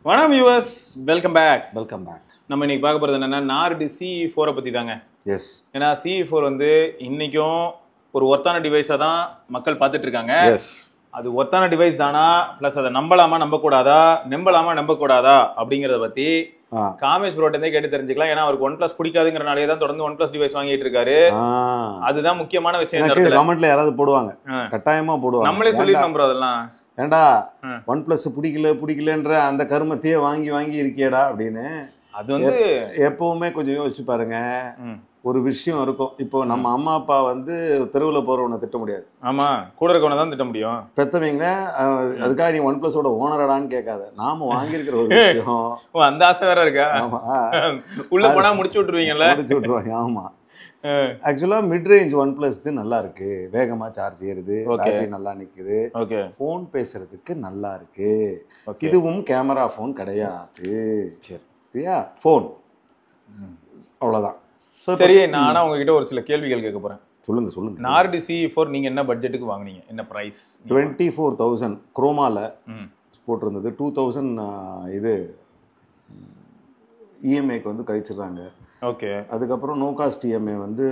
வணக்கம் viewers, welcome back. நம்ம இன்னைக்கு பார்க்க போகிறது என்னன்னா நார்டு CE4 பற்றி தாங்க. எஸ். ஏன்னா CE4 வந்து இன்னைக்கும் ஒரு ஒர்த்தான டிவைஸாக தான் மக்கள் பார்த்துட்டு இருக்காங்க. அது ஒர்த்தான டிவைஸ் தானா, ப்ளஸ் அதை நம்பலாமா நம்பக்கூடாதா, நம்பக்கூடாதா அப்படிங்கிறத பற்றி காமேஷ் ப்ரோட்டே கேட்டு தெரிஞ்சுக்கலாம். ஏன்னா அவருக்கு OnePlus பிடிக்காதுங்கிறனாலே தான் தொடர்ந்து OnePlus டிவைஸ் வாங்கிட்டு இருக்காரு. அதுதான் முக்கியமான விஷயம். கமெண்ட்ல யாராவது போடுவாங்க, கட்டாயமா போடுவாங்க. நம்மளே சொல்லிடணும் ப்ரோ. அதெல்லாம் ஏண்டா OnePlus பிடிக்கலன்ற அந்த கருமத்தையே வாங்கி இருக்கியடா அப்படின்னு. அது வந்து எப்பவுமே கொஞ்சம் யோசிச்சு பாருங்க. ஒரு விஷயம் இருக்கும். இப்போ நம்ம அம்மா அப்பா வந்து தெருவுல போறவனை திட்ட முடியாது. ஆமா, கூட இருக்கவனை தான் திட்ட முடியும். பெத்தவங்க அதுக்காக நீ OnePlus-ஓட ஓனரடான்னு கேட்காத. நாம வாங்கியிருக்கிற ஒரு விஷயம். அந்த ஆசை வேற இருக்கா? உள்ள போனா முடிச்சு விட்டுருவீங்கல்ல? முடிச்சு விட்டுருவாங்க. ஆமா. ஆக்சுவலா மிட் ரேஞ்ச் OnePlus நல்லா இருக்கு. வேகமா சார்ஜ் ஏறுது, பேட்டரி நல்லா நிக்குது, போன் பேசுறதுக்கு நல்லா இருக்கு. இதுவும் கேமரா போன் கிடையாது. சரியா? போன் அவ்வளவுதான். சரி, நானா உங்ககிட்ட ஒரு சில கேள்விகள் கேட்க போறேன். சொல்லுங்க. நார்டு CE4 நீங்க என்ன பட்ஜெட்டுக்கு வாங்குனீங்க? என்ன பிரைஸ்? 24,000 குரோமால போட்டிருந்தது. 2,000 இது இஎம்ஐக்கு வந்து கழிச்சிடுறாங்க. ஓகே. அதுக்கப்புறம் நோ காஸ்ட் இஎம்ஐ வந்து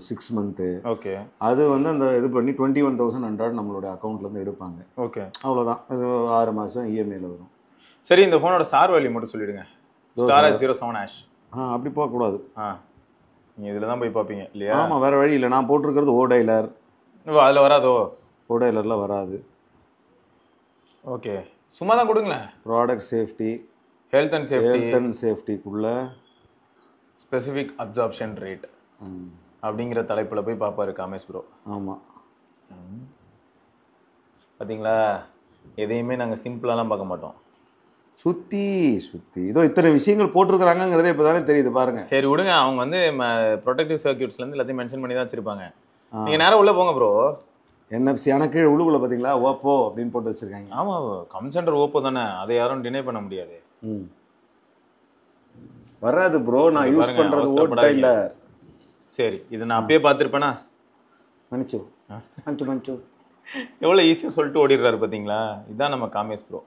6 மந்த்து. ஓகே. அது வந்து அந்த இது பண்ணி 21,100 நம்மளோட அக்கௌண்ட்ல இருந்து எடுப்பாங்க. ஓகே, அவ்வளோதான். அது 6 மாதம் இஎம்ஐல வரும். சரி, இந்த ஃபோனோட ஸ்டார் வேல்யூ மட்டும் சொல்லிடுங்க. ஸ்டார் 07 அப்படி போகக்கூடாது. நீங்கள் இதில் தான் போய் பார்ப்பீங்க இல்லையா? ஆமாம், வேறு வழி இல்லை. நான் போட்டிருக்கிறது ஓடைலர். அதில் வராதோ? ஓடைலரில் வராது. ஓகே, சும்மா தான் கொடுங்களேன். ப்ராடக்ட் சேஃப்டி, ஹெல்த் அண்ட் சேஃப்டிக்குள்ள ஸ்பெசிஃபிக் அப்சார்ப்ஷன் ரேட் அப்படிங்கிற தலைப்பில் போய் பார்ப்பாரு காமேஷ் ப்ரோ. ஆமாம், பார்த்தீங்களா? எதையுமே நாங்கள் சிம்பிளாலாம் பார்க்க மாட்டோம். சுற்றி இதோ இத்தனை விஷயங்கள் போட்டிருக்கிறாங்கிறதே இப்போ தானே தெரியுது பாருங்க. சரி விடுங்க, அவங்க வந்து ப்ரொடெக்டிவ் சர்க்யூட்ஸ்லேருந்து எல்லாத்தையும் மென்ஷன் பண்ணி தான் வச்சிருப்பாங்க. நீங்கள் நேரம் உள்ளே போங்க ப்ரோ. NFC எனக்கு உள்ளுக்குள்ள பார்த்தீங்களா ஓப்போ அப்படின்னு போட்டு வச்சிருக்காங்க. ஆமாம், கம்சென்டர் ஓப்போ தானே, அதை யாரும் டினை பண்ண முடியாது. வராது ப்ரோ, நான் யூஸ் பண்ணுறது ஓடைலர். சரி, இது நான் அப்பயே பார்த்துருப்பேனா? மன்னிச்சு எவ்வளோ ஈஸியாக சொல்லிட்டு ஓடிடுறாரு பார்த்தீங்களா? இதுதான் நம்ம காமேஷ் ப்ரோ.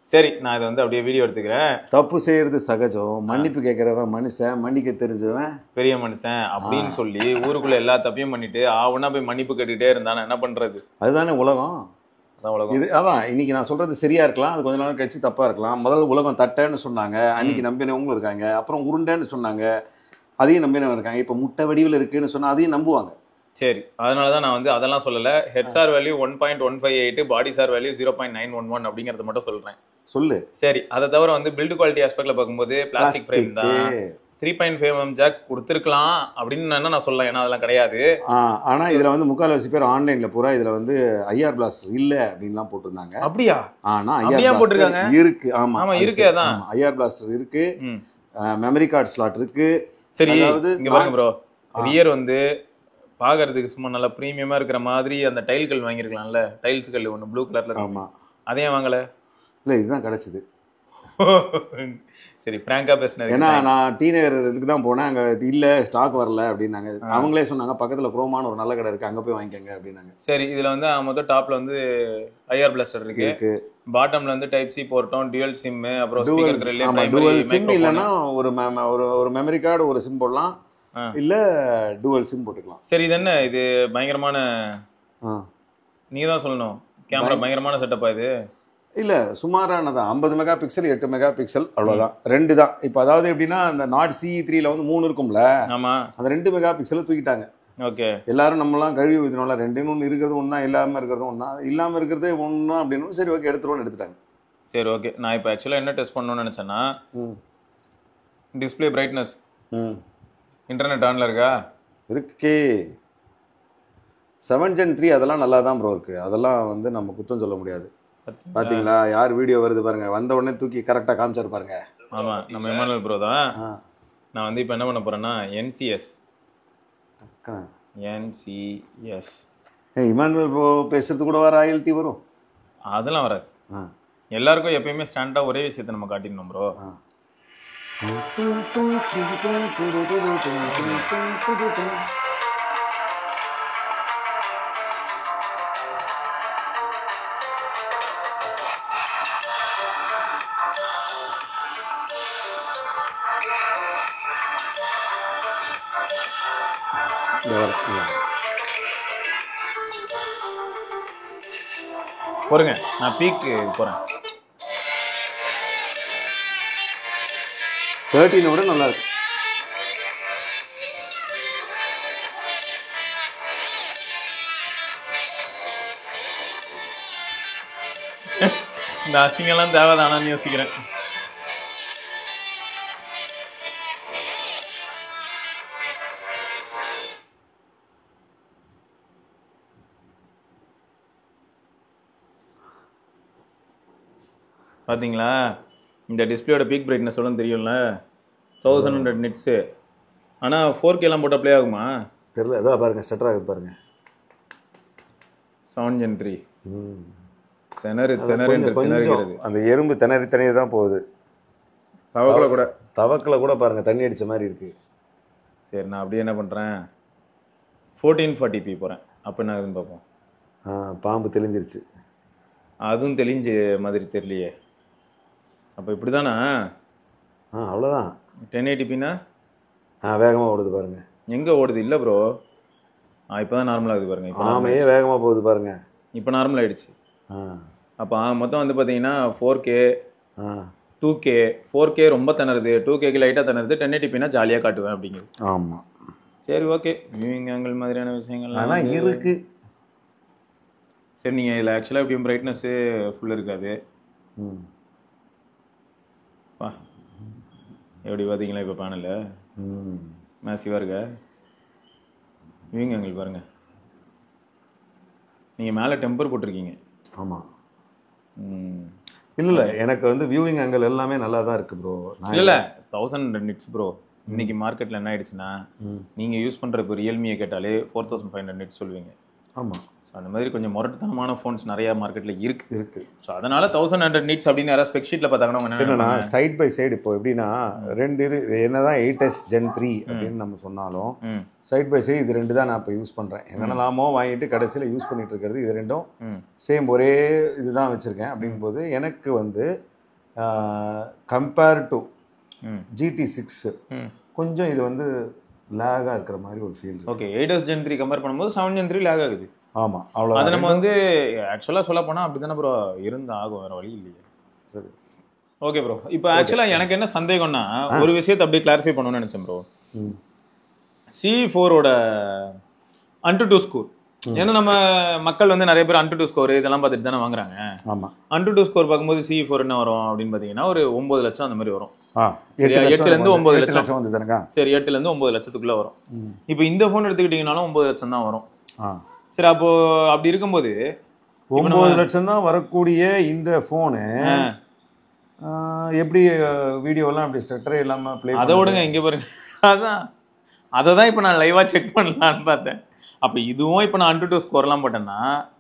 சரி, நான் இதை வந்து அப்படியே வீடியோ எடுத்துக்கிறேன். தப்பு செய்யறது சகஜம். மன்னிப்பு கேட்கறவன் மனுஷன், மன்னிக்க தெரிஞ்சவன் பெரிய மனுஷன் அப்படின்னு சொல்லி ஊருக்குள்ள எல்லா தப்பையும் பண்ணிட்டு ஆவுனா போய் மன்னிப்பு கேட்டுட்டே இருந்தானே என்ன பண்றது? அதுதானே உலகம். அதான் உலகம். இது அதான் இன்னைக்கு நான் சொல்றது சரியா இருக்கலாம், அது கொஞ்ச நாள் கழிச்சு தப்பா இருக்கலாம். முதல்ல உலகம் தட்டைன்னு சொன்னாங்க, அன்னைக்கு நம்பினவங்களும் இருக்காங்க. அப்புறம் உருண்டைன்னு சொன்னாங்க, அதையும் நம்பினவங்க இருக்காங்க. இப்போ முட்டை வடிவில் இருக்குன்னு சொன்னா அதையும் நம்புவாங்க. சரி, அதனால தான் நான் வந்து அதெல்லாம் சொல்லலை. ஹெட்சார் வேல்யூ 1.158, பாடி சார் வேல்யூ 0.911 அப்படிங்கிறத மட்டும் சொல்கிறேன். சொல்லு. சரி, அதை தவிர வந்து பில்டு குவாலிட்டி ஆஸ்பெக்ட்ல பார்க்கும்போது பிளாஸ்டிக் ஃப்ரேம் தான். 3.5mm ஜாக் கொடுத்துருக்கலாம் அப்படின்னு நான் சொல்லலாம். ஏன்னா அதெல்லாம் கிடையாது. ஆனால் இதில் வந்து முக்கால்வாசி பேர் ஆன்லைனில் பூரா இதில் வந்து IR பிளாஸ்டர் இல்லை அப்படின்லாம் போட்டிருந்தாங்க. அப்படியா? ஆனால் IR போட்டிருக்காங்க இருக்கு. ஆமாம் இருக்கு. அதான் IR பிளாஸ்டர் இருக்கு, மெமரி கார்டு ஸ்லாட் இருக்கு. சரி, இங்கே பாருங்க ப்ரோ, ரியர் வந்து பார்க்கறதுக்கு சும்மா நல்லா ப்ரீமியமாக இருக்கிற மாதிரி அந்த டைல்கள் வாங்கியிருக்கலாம்ல. டைல்ஸ் கல் ஒன்று ப்ளூ கலரில். ஆமாம், அதையும் வாங்கலை? இல்லை, இதுதான் கிடச்சிது. சரி, ஃப்ராங்காக பேசினேன். ஏன்னா நான் டீனேஜர் இதுக்கு தான் போனேன், அங்கே இல்லை ஸ்டாக் வரல அப்படின்னாங்க. அவங்களே சொன்னாங்க பக்கத்தில் குரோமான ஒரு நல்ல கடை இருக்குது, அங்கே போய் வாங்கிக்கோங்க அப்படின்னாங்க. சரி, இதில் வந்து மொத்தம் டாப்பில் வந்து IR பிளாஸ்டர் இருக்கு, பாட்டமில் வந்து டைப் சி போர்ட்டும், டியூவல் சிம்மு, அப்புறம் டூவல் சிம் இல்லைன்னா ஒரு மெமரி கார்டு ஒரு சிம் போடலாம், இல்ல டூவல் சிம் போட்டுக்கலாம். சரி, இது என்ன இது பயங்கரமான, நீ தான் சொல்லணும், கேமரா பயங்கரமான செட்டப்பா இது? இல்ல, சுமாரானதான். 50 மெகா பிக்சல், 8 மெகா பிக்சல், அவ்வளவுதான். ரெண்டு தான். இப்போ அதாவது எப்படின்னா அந்த நாட் CE3ல வந்து 3 இருக்கும்ல, ஆமா, அந்த 2 மெகா பிக்சலை தூக்கிட்டாங்க. ஓகே. எல்லாரும் நம்மளாம் கழுவி ஊற்றினோம்ல, 2 இருக்கிறது ஒன்றா, இல்லாமல் இருக்கிறது ஒன்றா, இல்லாமல் இருக்கிறதே ஒன்றா அப்படின்னு. சரி, ஓகே, எடுத்துட்டாங்க. சரி, ஓகே. நான் இப்போ ஆக்சுவலாக என்ன டெஸ்ட் பண்ணணும்னு நினச்சேன்னா, டிஸ்பிளே பிரைட்னஸ், இன்டர்நெட் ஆன்ல இருக்கா? இருக்கே. 7 Gen 3 அதெல்லாம் நல்லா தான் ப்ரோ இருக்கு. அதெல்லாம் வந்து நம்ம குத்தம் சொல்ல முடியாது. பாத்தீங்களா, யார் வீடியோ வருது பாருங்க, வந்த உடனே தூக்கி கரெக்டா காமிச்சாரு பாருங்க. ஆமா, நம்ம இமானுவேல் ப்ரோ தான். நான் வந்து இப்போ என்ன பண்ண போறேன்னா NCS இமானுவேல் ப்ரோ பேசுறது கூட வர ராயல்டி வரும்? அதெல்லாம் வராது. எல்லாருக்கும் எப்பயுமே ஸ்டாண்டா ஒரே விஷயத்தை நம்ம காட்டிடணும் ப்ரோ. போருங்க, நான் பீக் போறேன். 13 விட நல்லா இருக்கு. இந்த அசிங்கெல்லாம் தேவைதானான்னு யோசிக்கிறேன். பார்த்தீங்களா, இந்த டிஸ்பிளேயோட பீக் பிரைட்னஸ் எவ்வளோ தெரியும்ல, 1100 நிட்ஸு. ஆனால் 4Kலாம் போட்டால் ப்ளே ஆகுமா தெரியல. அதான் பாருங்க, ஸ்டட்டர் ஆகுது பாருங்க. 7 Gen 3 திணறுகிறது. அந்த எறும்பு திணறி தான் போகுது. தவக்கில் கூட பாருங்க தண்ணி அடித்த மாதிரி இருக்கு. சரி, நான் அப்படியே என்ன பண்ணுறேன், 1440p போகிறேன். அப்போ என்ன ஆகுதுன்னு பார்ப்போம். பாம்பு தெளிஞ்சிருச்சு. அதுவும் தெளிஞ்ச மாதிரி தெரியலையே. அப்போ இப்படி தானா? அவ்வளோதான். 1080pனா வேகமாக ஓடுது பாருங்க. எங்கே ஓடுது? இல்லை ப்ரோ, இப்போ தான் நார்மலாக இருக்குது பாருங்க. இப்போ ஆமையே வேகமாக போகுது பாருங்க. இப்போ நார்மல் ஆகிடுச்சு. அப்போ மொத்தம் வந்து பார்த்தீங்கன்னா 4K 2K 4K ரொம்ப திணறுது, 2Kக்கு லைட்டாக திணறுது, 1080pனா ஜாலியாக காட்டுவேன் அப்படிங்கிறது. ஆமாம். சரி, ஓகே. வியூவிங் ஆங்கிள் மாதிரியான விஷயங்கள்லாம் இருக்கு. சரி, நீங்கள் இதில் ஆக்சுவலாக எப்படியும் பிரைட்னஸ்ஸு ஃபுல் இருக்காது. எப்படி பார்த்தீங்களா இப்போ பேனலில் மேசிவாக இருக்க வியூவிங் ஆங்கிள் பாருங்கள். நீங்கள் மேலே டெம்பர் போட்டிருக்கீங்க. ஆமாம். இல்லை எனக்கு வந்து வியூவிங் ஆங்கிள் எல்லாமே நல்லா தான் இருக்குது ப்ரோ. இல்லை 1100 நிட்ஸ் ப்ரோ. இன்னைக்கு மார்க்கெட்டில் என்ன ஆயிடுச்சுன்னா, நீங்கள் யூஸ் பண்ணுற இப்போ ரியல்மியை கேட்டாலே 4500 நிட்ஸ் சொல்லுவீங்க. ஆமாம். ஸோ அந்த மாதிரி கொஞ்சம் முரட்டுத்தனமான ஃபோன்ஸ் நிறையா மார்க்கெட்டில் இருக்குது. ஸோ அதனால் 1100 நிட்ஸ் அப்படின்னு யாராவது ஸ்பெக் ஷீட்டில் பார்த்தாங்கன்னா என்னன்னா, சைட் பை சைடு இப்போ எப்படின்னா 2 இது என்னதான் 8S Gen 3 அப்படின்னு நம்ம சொன்னாலும் சைட் பை சைடு இது 2 தான் நான் இப்போ யூஸ் பண்ணுறேன். என்னெல்லாமோ வாங்கிட்டு கடைசியில் யூஸ் பண்ணிட்டு இருக்கிறது இது 2ம் சேம் ஒரே இதுதான் வச்சுருக்கேன். அப்படிங்கும்போது எனக்கு வந்து கம்பேர் டு GT6 கொஞ்சம் இது வந்து லேகாக இருக்கிற மாதிரி ஒரு feel. Okay, 8S Gen 3 compare பண்ணும்போது 7 Gen 3 லேக் ஆகுது. ஆமாம், அவ்வளோ. அதை நம்ம வந்து ஆக்சுவலாக சொல்ல போனால் அப்படி தானே ப்ரோ இருந்து ஆகும், வேறு வழி இல்லையே. சரி, ஓகே ப்ரோ. இப்போ ஆக்சுவலாக எனக்கு என்ன சந்தேகம்னா, ஒரு விஷயத்தை அப்படியே கிளாரிஃபை பண்ணணும்னு நினச்சேன் ப்ரோ. CE4ஓட Antutu ஸ்கோர், ஏன்னா நம்ம மக்கள் வந்து நிறைய பேர் Antutu ஸ்கோர் இதெல்லாம் பார்த்துட்டு தானே வாங்குறாங்க. ஆமாம். Antutu ஸ்கோர் பார்க்கும்போது CE4 என்ன வரும் அப்படின்னு பார்த்தீங்கன்னா ஒரு 9 லட்சம் அந்த மாதிரி வரும். 8லேருந்து 9 லட்சம் வந்து. சரி, 8லேருந்து 9 லட்சத்துக்குள்ளே வரும். இப்போ இந்த ஃபோன் எடுத்துக்கிட்டிங்கனாலும் 9 லட்சம் தான் வரும். சரி, அப்போ அப்படி இருக்கும்போது 9 லட்சம் தான் வரக்கூடிய இந்த ஃபோனு எப்படி வீடியோலாம் அப்படி ஸ்டட்டரே இல்லாமல் ப்ளே? அதை விடுங்க, இங்கே பாருங்க. அதை தான் இப்போ நான் லைவாக செக் பண்ணலான்னு பார்த்தேன். அப்போ இதுவும் இப்போ நான் Antutu ஸ்கோர்லாம் போட்டேன்னா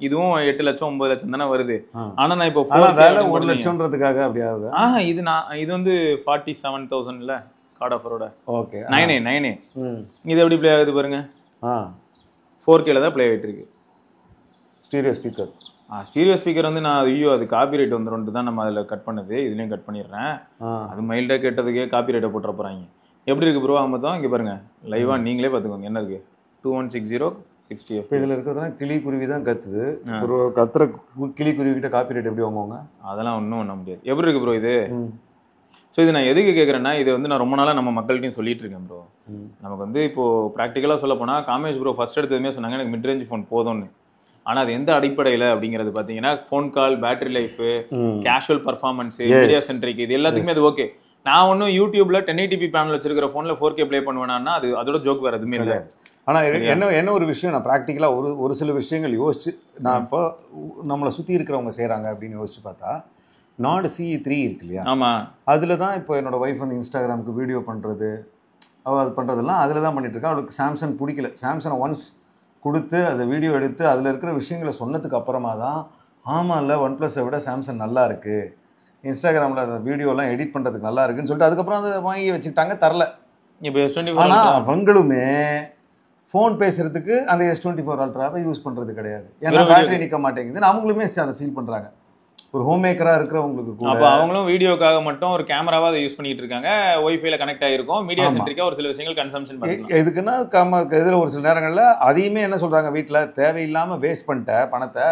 இதுவும் 8 லட்சம் 9 லட்சம் தானே வருது. ஆனால் நான் இப்போ 1 லட்சம்ன்றதுக்காக அப்படி ஆகுது. இது வந்து 47,000 இல்லை கார்ட் ஆஃபரோட. ஓகே, 9A இது எப்படி ப்ளே ஆகுது பாருங்க. 4Kல தான் ப்ளே ஆகிட்டு இருக்கு. Stereo speaker. ஸ்டீரியோ ஸ்பீக்கர் வந்து நான் அது காப்பிரைட் வந்துடும் தான் நம்ம அதில் கட் பண்ணது. இதுலேயும் கட் பண்ணிடுறேன். அது மைல்டாக கேட்டதுக்கே காப்பிரைட்டை போட்டுற போகிறாங்க. எப்படி இருக்குது ப்ரோ? மொத்தம் இங்கே பாருங்கள், லைவாக நீங்களே பார்த்துக்கோங்க என்ன இருக்குது. 2160 60 இதில் இருக்கிறதுனா கிளிக்குருவி தான் கத்துது. ஒரு கத்துற கிளிக்குருவிக்கிட்ட காப்பிரைட் எப்படி வாங்குவாங்க? அதெல்லாம் ஒன்றும் பண்ண முடியாது. எப்படி இருக்குது ப்ரோ இது? ஸோ இது நான் எதுக்கு கேட்குறேன்னா, இது வந்து நான் ரொம்ப நாளாக நம்ம மக்கள்கிட்டையும் சொல்லிட்டு இருக்கேன் ப்ரோ. நமக்கு வந்து இப்போது ப்ராக்டிக்கலாக சொல்ல போனால் காமேஷ் ப்ரோ ஃபர்ஸ்ட் எடுத்ததுமே சொன்னாங்க எனக்கு மிட் ரேஞ்ச் ஃபோன் போதும்னு. ஆனால் அது எந்த அடிப்படையில் அப்படிங்கிறது பார்த்தீங்கன்னா, phone call, battery life, casual performance, media centric, இது எல்லாத்துக்குமே அது ஓகே. நான் ஒன்றும் யூடியூப்ல 1080p பேனல் வச்சிருக்கிற ஃபோனில் 4K ப்ளே பண்ணுவேன்னா அது அதோட ஜோக் வேறு எதுவுமே இல்லை. ஆனால் என்ன ஒரு விஷயம் நான் ப்ராக்டிக்கலாக ஒரு சில விஷயங்கள் யோசிச்சு நான் இப்போ நம்மளை சுற்றி இருக்கிறவங்க செய்கிறாங்க அப்படின்னு யோசிச்சு பார்த்தா, நாட் CE3 இருக்கு இல்லையா? ஆமாம். அதில் தான் இப்போ என்னோட ஒய்ஃப் வந்து இன்ஸ்டாகிராமுக்கு வீடியோ பண்ணுறது, அவள் அது பண்ணுறதெல்லாம் அதில் தான் பண்ணிட்டு இருக்கா. அவளுக்கு சாம்சங் பிடிக்கல. சாம்சங்கை ஒன்ஸ் கொடுத்து அதை வீடியோ எடுத்து அதில் இருக்கிற விஷயங்களை சொன்னதுக்கு அப்புறமா தான் ஆமாம் இல்லை OnePlus-ஐ விட சாம்சங் நல்லா இருக்குது, இன்ஸ்டாகிராமில் அந்த வீடியோலாம் எடிட் பண்ணுறதுக்கு நல்லா இருக்குன்னு சொல்லிட்டு அதுக்கப்புறம் அதை வாங்கி வச்சுக்கிட்டாங்க, தரல. இப்போ S24 ஆனால் அவங்களுமே ஃபோன் பேசுகிறதுக்கு அந்த S24 Ultra யூஸ் பண்ணுறது கிடையாது. ஏன்னா பேட்டரி நிற்க மாட்டேங்குதுன்னு அவங்களுமே அதை ஃபீல் பண்ணுறாங்க. ஒரு ஹோம் மேக்கரா இருக்கிறவங்களுக்கு கூட அப்ப அவங்களும் வீடியோக்காக மட்டும் ஒரு கேமராவா அதை யூஸ் பண்ணிட்டு இருக்காங்க, ஒய்ஃபைல கனெக்ட் ஆயிருக்கும், மீடியா சென்ட்ரிக்கா ஒரு சில விஷயங்கள் கன்சம்ஷன் பண்ணலாம். எதுக்குன்னா இதுல ஒரு சில நேரங்கள்ல அதையுமே என்ன சொல்றாங்க, வீட்டுல தேவையில்லாம வேஸ்ட் பண்ணிட்ட பணத்தை,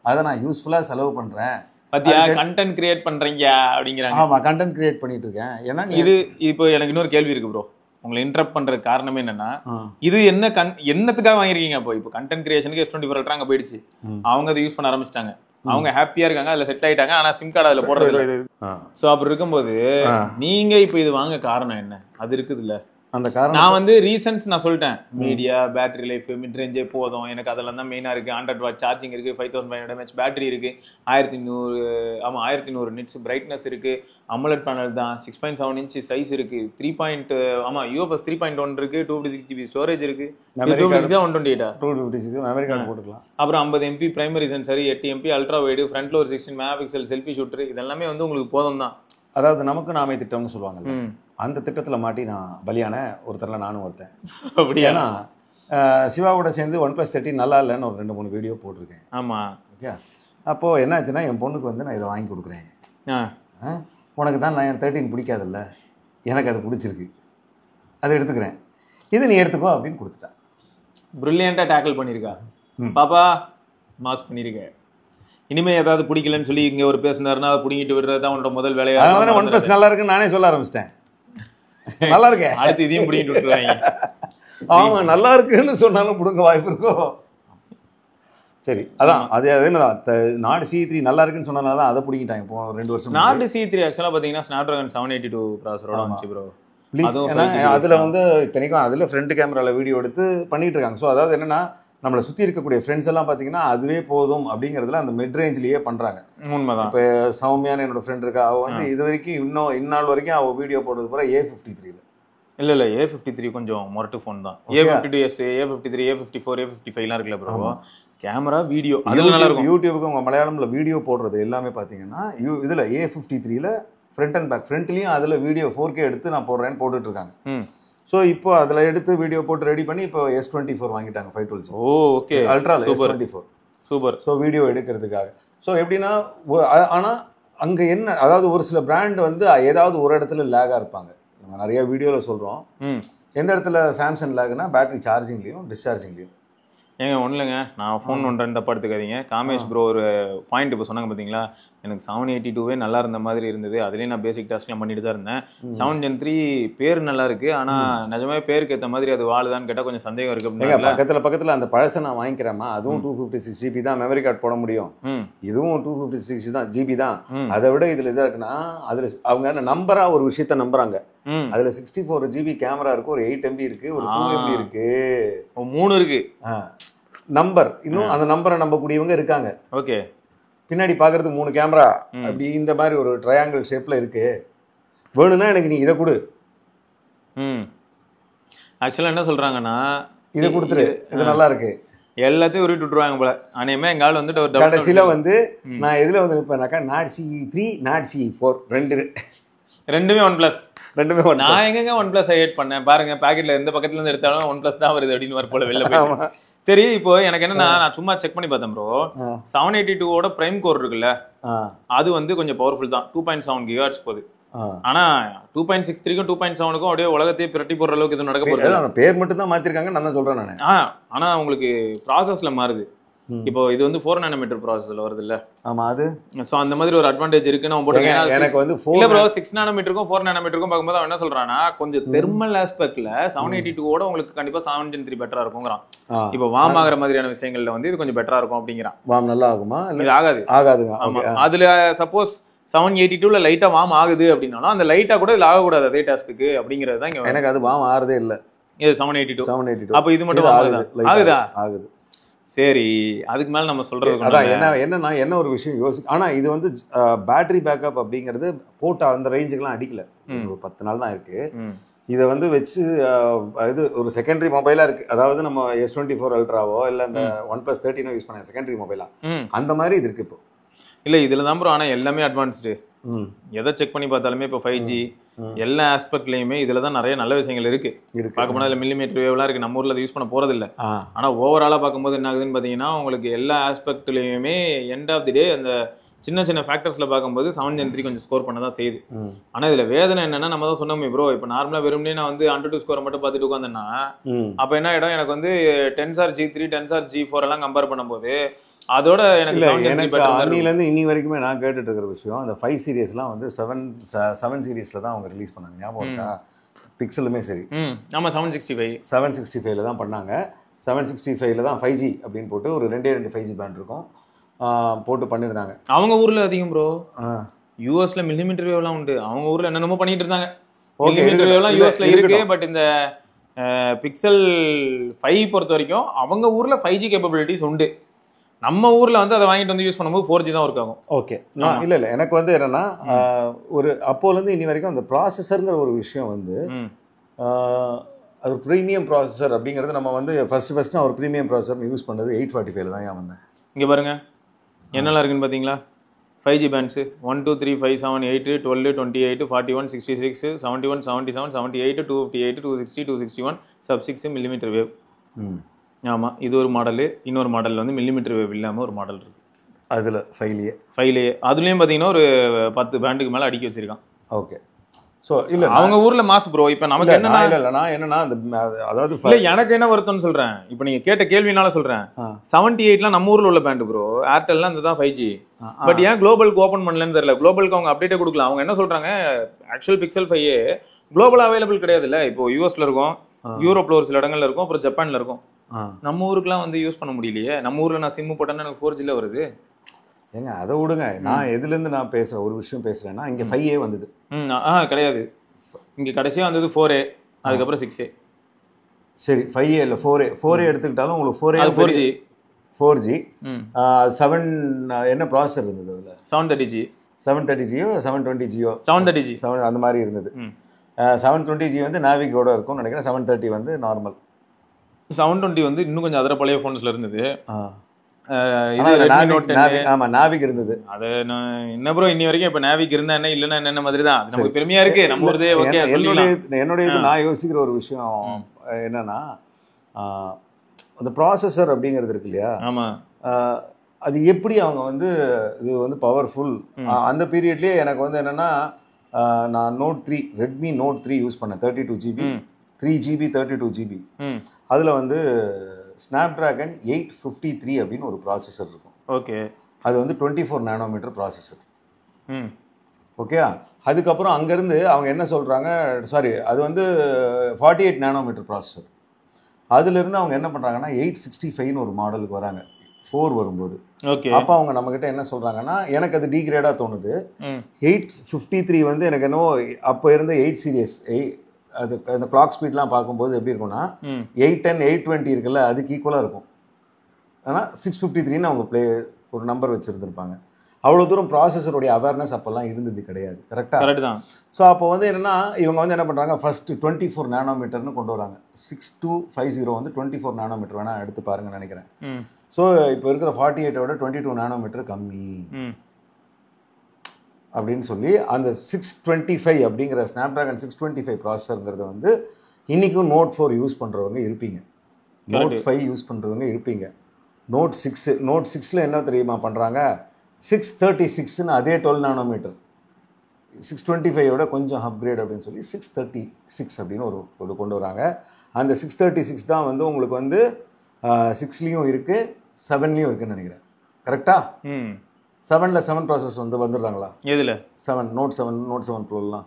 அதை நான் யூஸ்ஃபுல்லா செலவு பண்றேன், பாத்தியா கண்டென்ட் கிரியேட் பண்றீங்க அப்படிங்கிறாங்க. ஆமா கண்டென்ட் கிரியேட் பண்ணிட்டு இருக்கேன். ஏன்னா இது இப்போ எனக்கு இன்னொரு கேள்வி இருக்கு ப்ரோ, உங்களை இன்டரப்ட் பண்ற காரணமே என்னன்னா, இது என்ன என்னத்துக்காக வாங்கிருக்கீங்க? இப்போ கண்டென்ட் கிரியேஷனுக்கு S24 Ultra அங்க போயிடுச்சு, அவங்க அதை யூஸ் பண்ண ஆரம்பிச்சிட்டாங்க, அவங்க ஹாப்பியா இருக்காங்க, அதுல செட் ஆயிட்டாங்க, ஆனா சிம் கார்டு அதுல போடுறது. சோ அப்படி இருக்கும்போது நீங்க இப்போ இது வாங்க காரணம் என்ன? அது இருக்குது இல்ல அந்த காரணம். நான் வந்து ரீசன்ஸ் நான் சொல்லிட்டேன், மீடியா, பேட்டரி லைஃப், மிட் ரேஞ்சே போதும் எனக்கு, அதெல்லாம் தான் மெயினா இருக்கு. 100 வாட் சார்ஜிங் இருக்கு, 5500 mAh பேட்டரி இருக்கு, 1100 நிட்ஸ் பிரைட்னஸ் இருக்கு, அமோலட் பேனல் தான், 6.7 inch சைஸ் இருக்கு, 3. UFS 3.1 இருக்கு, 256 GB ஸ்டோரேஜ் இருக்கு, 128 256 மெமரி கார்டு போட்டுக்கலாம். அப்புறம் 50 MP primary sensor, 8 MP ultra wide, ஃப்ரண்ட்ல ஒரு 16 MP செல்ஃபி ஷூட்டர், இதெல்லாமே வந்து உங்களுக்கு போதும் தான். அதாவது நமக்கு நாமே திட்டம்னு சொல்லுவாங்க, அந்த திட்டத்தில் மாட்டி நான் பலியான ஒருத்தரில் நானும் ஒருத்தன். அப்படியா? ஏன்னா சிவாவோட சேர்ந்து OnePlus 13 நல்லா இல்லைன்னு ஒரு 2-3 வீடியோ போட்டிருக்கேன். ஆமாம். ஓகே, அப்போது என்ன ஆச்சுன்னா, என் பொண்ணுக்கு வந்து நான் இதை வாங்கி கொடுக்குறேன், உனக்கு தான் நான் 13 பிடிக்காதில்ல, எனக்கு அது பிடிச்சிருக்கு, அதை எடுத்துக்கிறேன், இது நீ எடுத்துக்கோ அப்படின்னு கொடுத்துட்டான். ப்ரில்லியண்ட்டாக டேக்கிள் பண்ணியிருக்கா பாப்பா, மாஸ் பண்ணியிருக்க. இனிமே ஏதாவது பிடிக்கலன்னு சொல்லி இங்கே ஒரு பேசினாருன்னா அதை பிடிங்கிட்டு விடுறது தான் உன்னோட முதல் வேலையா? அதனால OnePlus நல்லா இருக்குன்னு நானே சொல்ல ஆரம்பிச்சிட்டேன். நல்லா இருக்கேன், அடுத்து இதையும் பிடிங்கிட்டு விட்டுருவாங்க. ஆமா நல்லா இருக்குன்னு சொன்னாலும் பிடுங்க வாய்ப்பு இருக்கும். சரி, அதான் அது நாட் C3 நல்லா இருக்குன்னு சொன்னனால தான் அதை பிடிக்கிட்டாங்க இப்போ 2 வருஷம். நாட் C3 ஆக்சுவலாக பார்த்தீங்கன்னா Snapdragon 782 ப்ராசரோட வந்துச்சு ப்ரோ. அதில் வந்து இத்தனைக்கும் அதில் ஃப்ரண்ட் கேமராவில் வீடியோ எடுத்து பண்ணிட்டு இருக்காங்க. ஸோ அதாவது என்னன்னா, நம்மளை சுற்றி இருக்கக்கூடிய ஃப்ரெண்ட்ஸ் எல்லாம் பார்த்தீங்கன்னா அதுவே போதும் அப்படிங்கிறதுல அந்த மிட் ரேஞ்சிலேயே பண்ணுறாங்க. உண்மைதான். இப்போ சௌமியான என்னோட ஃப்ரெண்ட் இருக்கா, அவள் வந்து இது வரைக்கும் இந்நாள் வரைக்கும் அவள் வீடியோ போடுறது பூரா A53 இல்லை A53 கொஞ்சம் மொரட்டு ஃபோன் தான். A52s, A53, A54, A55 இருக்குல்ல ப்ரோ, கேமரா வீடியோ அதில் நல்லா இருக்கும். யூடியூபுக்கு உங்கள் மலையாளமில் வீடியோ போடுறது எல்லாமே பார்த்தீங்கன்னா இதில் A53 ஃப்ரண்ட் அண்ட் பேக், ஃப்ரண்ட்லேயும் அதில் வீடியோ 4K எடுத்து நான் போடுறேன்னு போட்டுட்டு இருக்காங்க. ஸோ இப்போ அதில் எடுத்து வீடியோ போட்டு ரெடி பண்ணி இப்போ S24 வாங்கிட்டாங்க 512. Oh okay, ultra S24 super. So video எடுக்கிறதுக்காக. ஸோ எப்படின்னா, ஆனால் அங்கே என்ன, அதாவது ஒரு சில பிராண்ட் வந்து ஏதாவது ஒரு இடத்துல லேகாக இருப்பாங்க. நம்ம நிறைய வீடியோவில் சொல்கிறோம், எந்த இடத்துல சாம்சங் லேக்னா பேட்டரி சார்ஜிங்லேயும் டிஸ்சார்ஜிங்லேயும். ஏங்க ஒன்றும் இல்லைங்க, நான் ஃபோன் ஒன்றேன்னு தப்பா எடுத்துக்காதீங்க. காமேஷ் ப்ரோ ஒரு பாயிண்ட் இப்போ சொன்னாங்க பார்த்தீங்களா, எனக்கு 782 நல்லா இருந்த மாதிரி இருந்தது, அதுலேயும் நான் பேசிக் டாஸ்க்லாம் பண்ணிட்டு தான் இருந்தேன். 7 Gen 3 பேர் நல்லா இருக்கு, ஆனால் நிஜமே பேருக்கு ஏற்ற மாதிரி அது வாழுதான்னு கேட்டால் கொஞ்சம் சந்தேகம் இருக்கு. அப்படின்னா பக்கத்தில் அந்த பழசை நான் வாங்கிக்கிறேம்மா, அதுவும் 256 GB தான் மெமரி கார்டு போட முடியும், இதுவும் 256 தான் GB தான். அதை விட இதில் இதாக இருக்குன்னா, அதில் அவங்க நம்பரா ஒரு விஷயத்த நம்புறாங்க. அதுல 64 GB கேமரா இருக்கு, ஒரு 8 MB இருக்கு, ஒரு 2 MB இருக்கு, 3 இருக்கு நம்பர். இன்னும் அந்த நம்பரை நம்பக்கூடியவங்க இருக்காங்க. ஓகே, பின்னாடி பாக்குறதுக்கு 3 கேமரா அப்படி இந்த மாதிரி ஒரு ட்ரையாங்கிள் ஷேப்ல இருக்கு, வேணும்னா எனக்கு நீ இதை கொடு. ஆக்சுவலா என்ன சொல்றாங்கன்னா, இதை கொடுத்துரு, இது நல்லா இருக்கு, எல்லாத்தையும் உருட்டு விட்டுருவாங்க போல. ஆனையுமே எங்க ஆள் வந்துட்டு ஒரு கடைசியில வந்து நான் எதுல வந்து நிற்பேனாக்கா, நாட் CE3 நாட் CE4 ரெண்டுமே OnePlus. நான் எங்க OnePlus ஹேட் பண்ணேன் பாருங்க, பாக்கெட்ல எந்த பக்கத்துல இருந்து எடுத்தாலும் OnePlus தான் வருது அப்படின்னு வர போல வெளில போய். சரி, இப்போ எனக்கு என்னன்னா, நான் சும்மா செக் பண்ணி பார்த்தேன் ப்ரோ, 782 பிரைம் கோர் இருக்குல்ல, அது வந்து கொஞ்சம் பவர்ஃபுல் தான், 2.7 GHz போகுது. ஆனா 2.63க்கும் 2.7க்கும் அப்படியே உலகத்தையே பிரட்டி போடுற அளவுக்கு இது நடக்க போகுது. பேர் மட்டும் தான் மாத்திருக்காங்க, நான் தான் சொல்றேன் நான். ஆனா உங்களுக்கு ப்ராசஸ்ல மாறுது. இப்போ இது வந்து 4 nanometer ப்ராசஸ்ல வருது இல்ல? ஆமா, அது சோ அந்த மாதிரி ஒரு அட்வான்டேஜ் இருக்கு. நான் போட்டுருக்கேன். எனக்கு வந்து இல்ல ப்ரோ, 6 nanometerக்கும் 4 nanometerக்கும் பாக்கும்போது அவன் என்ன சொல்றானா, கொஞ்சம் தெர்மல் ஆஸ்பெக்ட்ல 782 ஓட உங்களுக்கு கண்டிப்பா 7 Gen 3 பெட்டரா இருக்கும்ங்கறான். இப்போ வார்ம் ஆகுற மாதிரியான விஷயங்கள்ல வந்து இது கொஞ்சம் பெட்டரா இருக்கும் அப்படிங்கறான். வார்ம் நல்லா ஆகுமா? இல்ல ஆகாதுங்க. ஆமா, அதுல சப்போஸ் 782ல லைட்டா வார்ம் ஆகுது அப்படினாலும் அந்த லைட்டா கூட இல்ல ஆக கூடாது அதே டாஸ்க்கு அப்படிங்கறது தான் இங்க. எனக்கு அது வார்ம் ஆறதே இல்ல. இது 782. அப்ப இது மட்டும் ஆகுதா? ஆகுது. சரி, அதுக்கு மேல நம்ம சொல்றது அதான் என்னன்னா, என்ன ஒரு விஷயம் ஆனா இது வந்து பேட்டரி பேக்கப் அப்படிங்கிறது போட்ட அந்த ரேஞ்சுக்கெல்லாம் அடிக்கல, ஒரு 10 நாள் தான் இருக்கு. இதை வந்து வச்சு இது ஒரு செகண்டரி மொபைலா இருக்கு. அதாவது நம்ம S24 Ultraவோ இல்ல இந்த OnePlus 13 யூஸ் பண்ண செகண்டரி மொபைலா அந்த மாதிரி இது இருக்கு இப்போ. இல்ல இதுல தான் ப்ரோ, ஆனா எல்லாமே அட்வான்ஸ்டு. எதை செக் பண்ணி பார்த்தாலுமே இப்போ 5G எல்லா ஆஸ்பெக்ட்லயுமே இதுல தான் நிறைய நல்ல விஷயங்கள் இருக்கு. பார்க்க போனா மில்லிமீட்டர் வேவ்லாம் இருக்கு, நம்ம ஊர்ல அதை யூஸ் பண்ண போறது இல்ல. ஆனா ஓவராலா பார்க்கும்போது என்ன ஆகுதுன்னு பாத்தீங்கன்னா, உங்களுக்கு எல்லா ஆஸ்பெக்ட்லயுமே எண்ட் ஆஃப் தி டே அந்த சின்ன சின்ன ஃபேக்டர்ஸ்ல பார்க்கும்போது 7 Gen 3 கொஞ்சம் ஸ்கோர் பண்ண தான் செய்யுது. ஆனா இதுல வேதனை என்னன்னா, நம்ம தான் சொன்னோமே ப்ரோ, இப்போ நார்மலா வெறும்னே நான் வந்து AnTuTu ஸ்கோரை மட்டும் பார்த்துட்டு உட்காந்தேன்னா அப்ப என்ன ஆயிடும், எனக்கு வந்து Tensor G3 Tensor G4 எல்லாம் கம்பேர் பண்ணும்போது அதோட எனக்கு அன்னில இருந்து இன்னி வரைக்குமே நான் கேட்டுட்டு இருக்கிற விஷயம், அந்த 5 சீரிஸ்லாம் வந்து 7 சீரிஸ்ல தான் அவங்க ரிலீஸ் பண்ணாங்க. ஞாபகம் இருக்கா? பிக்சலுமே சரி. ஆமா 765 தான் பண்ணாங்க. 765 தான் 5G அப்படின்னு போட்டு ஒரு 2 5G பேண்ட் இருக்கும், போட்டு பண்ணியிருந்தாங்க. அவங்க ஊர்ல அதிகம் ப்ரோ. யூஎஸ்ல மில்லிமீட்டர் வேவ்லாம் உண்டு. அவங்க ஊர்ல என்னென்னமோ பண்ணிட்டு இருந்தாங்க. மில்லிமீட்டர் வேவ்லாம் யூஎஸ்ல இருக்கு. பட் இந்த பிக்சல் 5 பொறுத்த வரைக்கும் அவங்க ஊர்ல 5G கேப்பபிலிட்டிஸ் உண்டு. நம்ம ஊர்ல வந்து அதை வாங்கிட்டு வந்து யூஸ் பண்ணும்போது 4G தான் ஒர்க் ஆகும். ஓகே. இல்ல எனக்கு வந்து என்னன்னா, ஒரு அப்போல இருந்து இனி வரைக்கும் அந்த ப்ராசஸர்ங்கிற ஒரு விஷயம் வந்து அது ப்ரீமியம் ப்ராசஸர் அப்படிங்கிறது நம்ம வந்து ஃபர்ஸ்ட் நான் ஒரு ப்ரீமியம் ப்ராசஸர் யூஸ் பண்ணது 845 தான் ஏன் வந்தேன். இங்கே பாருங்க என்னெல்லாம் இருக்குன்னு பார்த்தீங்களா? 5G bands 1 2 3 5 7 8 12 28 41 66 71 77 78 258 260 261 sub-6 millimetre wave. ஆமாம், இது ஒரு மாடலு. இன்னொரு மாடலில் வந்து மில்லிமீட்டர் வேவ் இல்லாமல் ஒரு மாடல் இருக்குது. அதில் ஃபைவ்லேயே அதுலேயும் பார்த்தீங்கன்னா ஒரு 10 பேண்டுக்கு மேலே அடுக்கி வச்சிருக்கான். ஓகே. ஸோ இல்லை அவங்க ஊரில் மாஸ் ப்ரோ. இப்போ நமக்கு என்னன்னா நான் என்னன்னா அதாவது இல்லை எனக்கு என்ன வருத்தம்னு சொல்கிறேன். இப்போ நீங்கள் கேட்ட கேள்வினால சொல்கிறேன். 78லாம் நம்ம ஊரில் உள்ள பேண்டு ப்ரோ. ஏர்டெல்லாம் இந்த தான் 5G. பட் ஏன் குளோபலுக்கு ஓப்பன் பண்ணலன்னு தெரியல. குளோபலுக்கு அவங்க அப்டேட்டே கொடுக்கலாம். அவங்க என்ன சொல்கிறாங்க, ஆக்சுவல் பிக்சல் 5 குளோபல் அவைலபிள் கிடையாது. இல்லை இப்போ யூஎஸ்ல இருக்கும், யூரோப்ல ஒரு சில இடங்கள்ல இருக்கும், அப்புறம் ஜப்பான்ல இருக்கும். நம்ம ஊருக்குலாம் வந்து யூஸ் பண்ண முடியலையே. நம்ம ஊர்ல நான் சிம்மு போட்டேன்னா எனக்கு 4Gல வருது. ஏங்க அதை விடுங்க. நான் எதுலேருந்து நான் பேசுகிறேன், ஒரு விஷயம் பேசுகிறேன்னா, இங்கே 5A வந்தது. கிடையாது. இங்கே கடைசியாக வந்தது 4A, அதுக்கப்புறம் 6A. சரி 5A இல்லை 4A எடுத்துக்கிட்டாலும் உங்களுக்கு 4G 7 என்ன ப்ராசஸர் இருந்தது அதில்? 730G 730Gயோ 720Gயோ 730G 7 அந்த மாதிரி இருந்தது. 720G வந்து நாவிகோட இருக்கும்னு நினைக்கிறேன். 730 வந்து நார்மல். 720 வந்து இன்னும் கொஞ்சம் அதர பழைய ஃபோன்ஸ்ல இருந்தது. ஆமா நாவிக் இருந்தது. அது என்ன ப்ரோ இன்னி வரைக்கும் இப்ப நாவிக் இருந்தா என்ன இல்லன்னா என்ன மாதிரி தான். நமக்கு பெருமையா இருக்கு. நம்ம ஊர்தே ஓகே. என்னுடைய இது நான் யோசிக்கிற ஒரு விஷயம் என்னன்னா, அந்த ப்ராசஸர் அப்படிங்கிறது இருக்கு இல்லையா? ஆமா. அது எப்படி அவங்க வந்து இது வந்து பவர்ஃபுல். அந்த பீரியட்லயே எனக்கு வந்து என்னன்னா, நான் Note 3 Redmi Note 3 யூஸ் பண்ணேன். 32GB 3GB 32GB. அதில் வந்து ஸ்னாப்ட்ராகன் 853 அப்படின்னு ஒரு ப்ராசஸர் இருக்கும். ஓகே. அது வந்து 24 நானோமீட்டர் ப்ராசஸர். ஓகே. அதுக்கப்புறம் அங்கேருந்து அவங்க என்ன சொல்கிறாங்க, சாரி அது வந்து 48 நானோமீட்டர் ப்ராசஸர். அதுலேருந்து அவங்க என்ன பண்ணுறாங்கன்னா 865ன்னு ஒரு மாடலுக்கு வராங்க 4 வரும்போது. ஓகே. அப்போ அவங்க நம்மக்கிட்ட என்ன சொல்கிறாங்கன்னா, எனக்கு அது டீக்ரேடாக தோணுது. 853 வந்து எனக்கு என்னவோ அப்போ இருந்த 8 சீரியஸ் அது அந்த கிளாக் ஸ்பீட்லாம் பார்க்கும்போது எப்படி இருக்கும்னா 810 820 இருக்குல்ல, அதுக்கு ஈக்குவலாக இருக்கும். ஆனால் 653ன்னு அவங்க ஒரு நம்பர் வச்சுருந்துருப்பாங்க. அவ்வளோ தூரம் ப்ராசஸருடைய அவேர்னஸ் அப்போல்லாம் இருந்தது கிடையாது. கரெக்டாக தான். ஸோ அப்போ வந்து என்னென்னா, இவங்க வந்து என்ன பண்ணுறாங்க, ஃபஸ்ட்டு 24 நானோமீட்டர்னு கொண்டு வராங்க. 6250 வந்து 24 நானோமீட்டர் வேணால் எடுத்து பாருங்கன்னு நினைக்கிறேன். ஸோ இப்போ இருக்கிற 48ஓட 22 நானோமீட்டர் கம்மி அப்படின்னு சொல்லி அந்த 625 அப்படிங்கிற ஸ்னாப்ட்ராகன் 625 ப்ராசஸருங்கிறத வந்து இன்றைக்கும் Note 4 யூஸ் பண்ணுறவங்க இருப்பீங்க, Note 5 யூஸ் பண்ணுறவங்க இருப்பீங்க. Note 6ல என்ன தெரியுமா பண்ணுறாங்க, 636ன்னு அதே 12 நானோமீட்டர் 625ஓட கொஞ்சம் அப்கிரேட் அப்படின்னு சொல்லி 636 அப்படின்னு ஒரு கொண்டு வராங்க. அந்த 636 தான் வந்து உங்களுக்கு வந்து 6லேயும் இருக்குது 7லேயும் இருக்குதுன்னு நினைக்கிறேன். கரெக்டா? 7ல 7 ப்ராசஸ் வந்து வந்துடுறாங்களா? எதுல? 7 Note 7 Proலாம்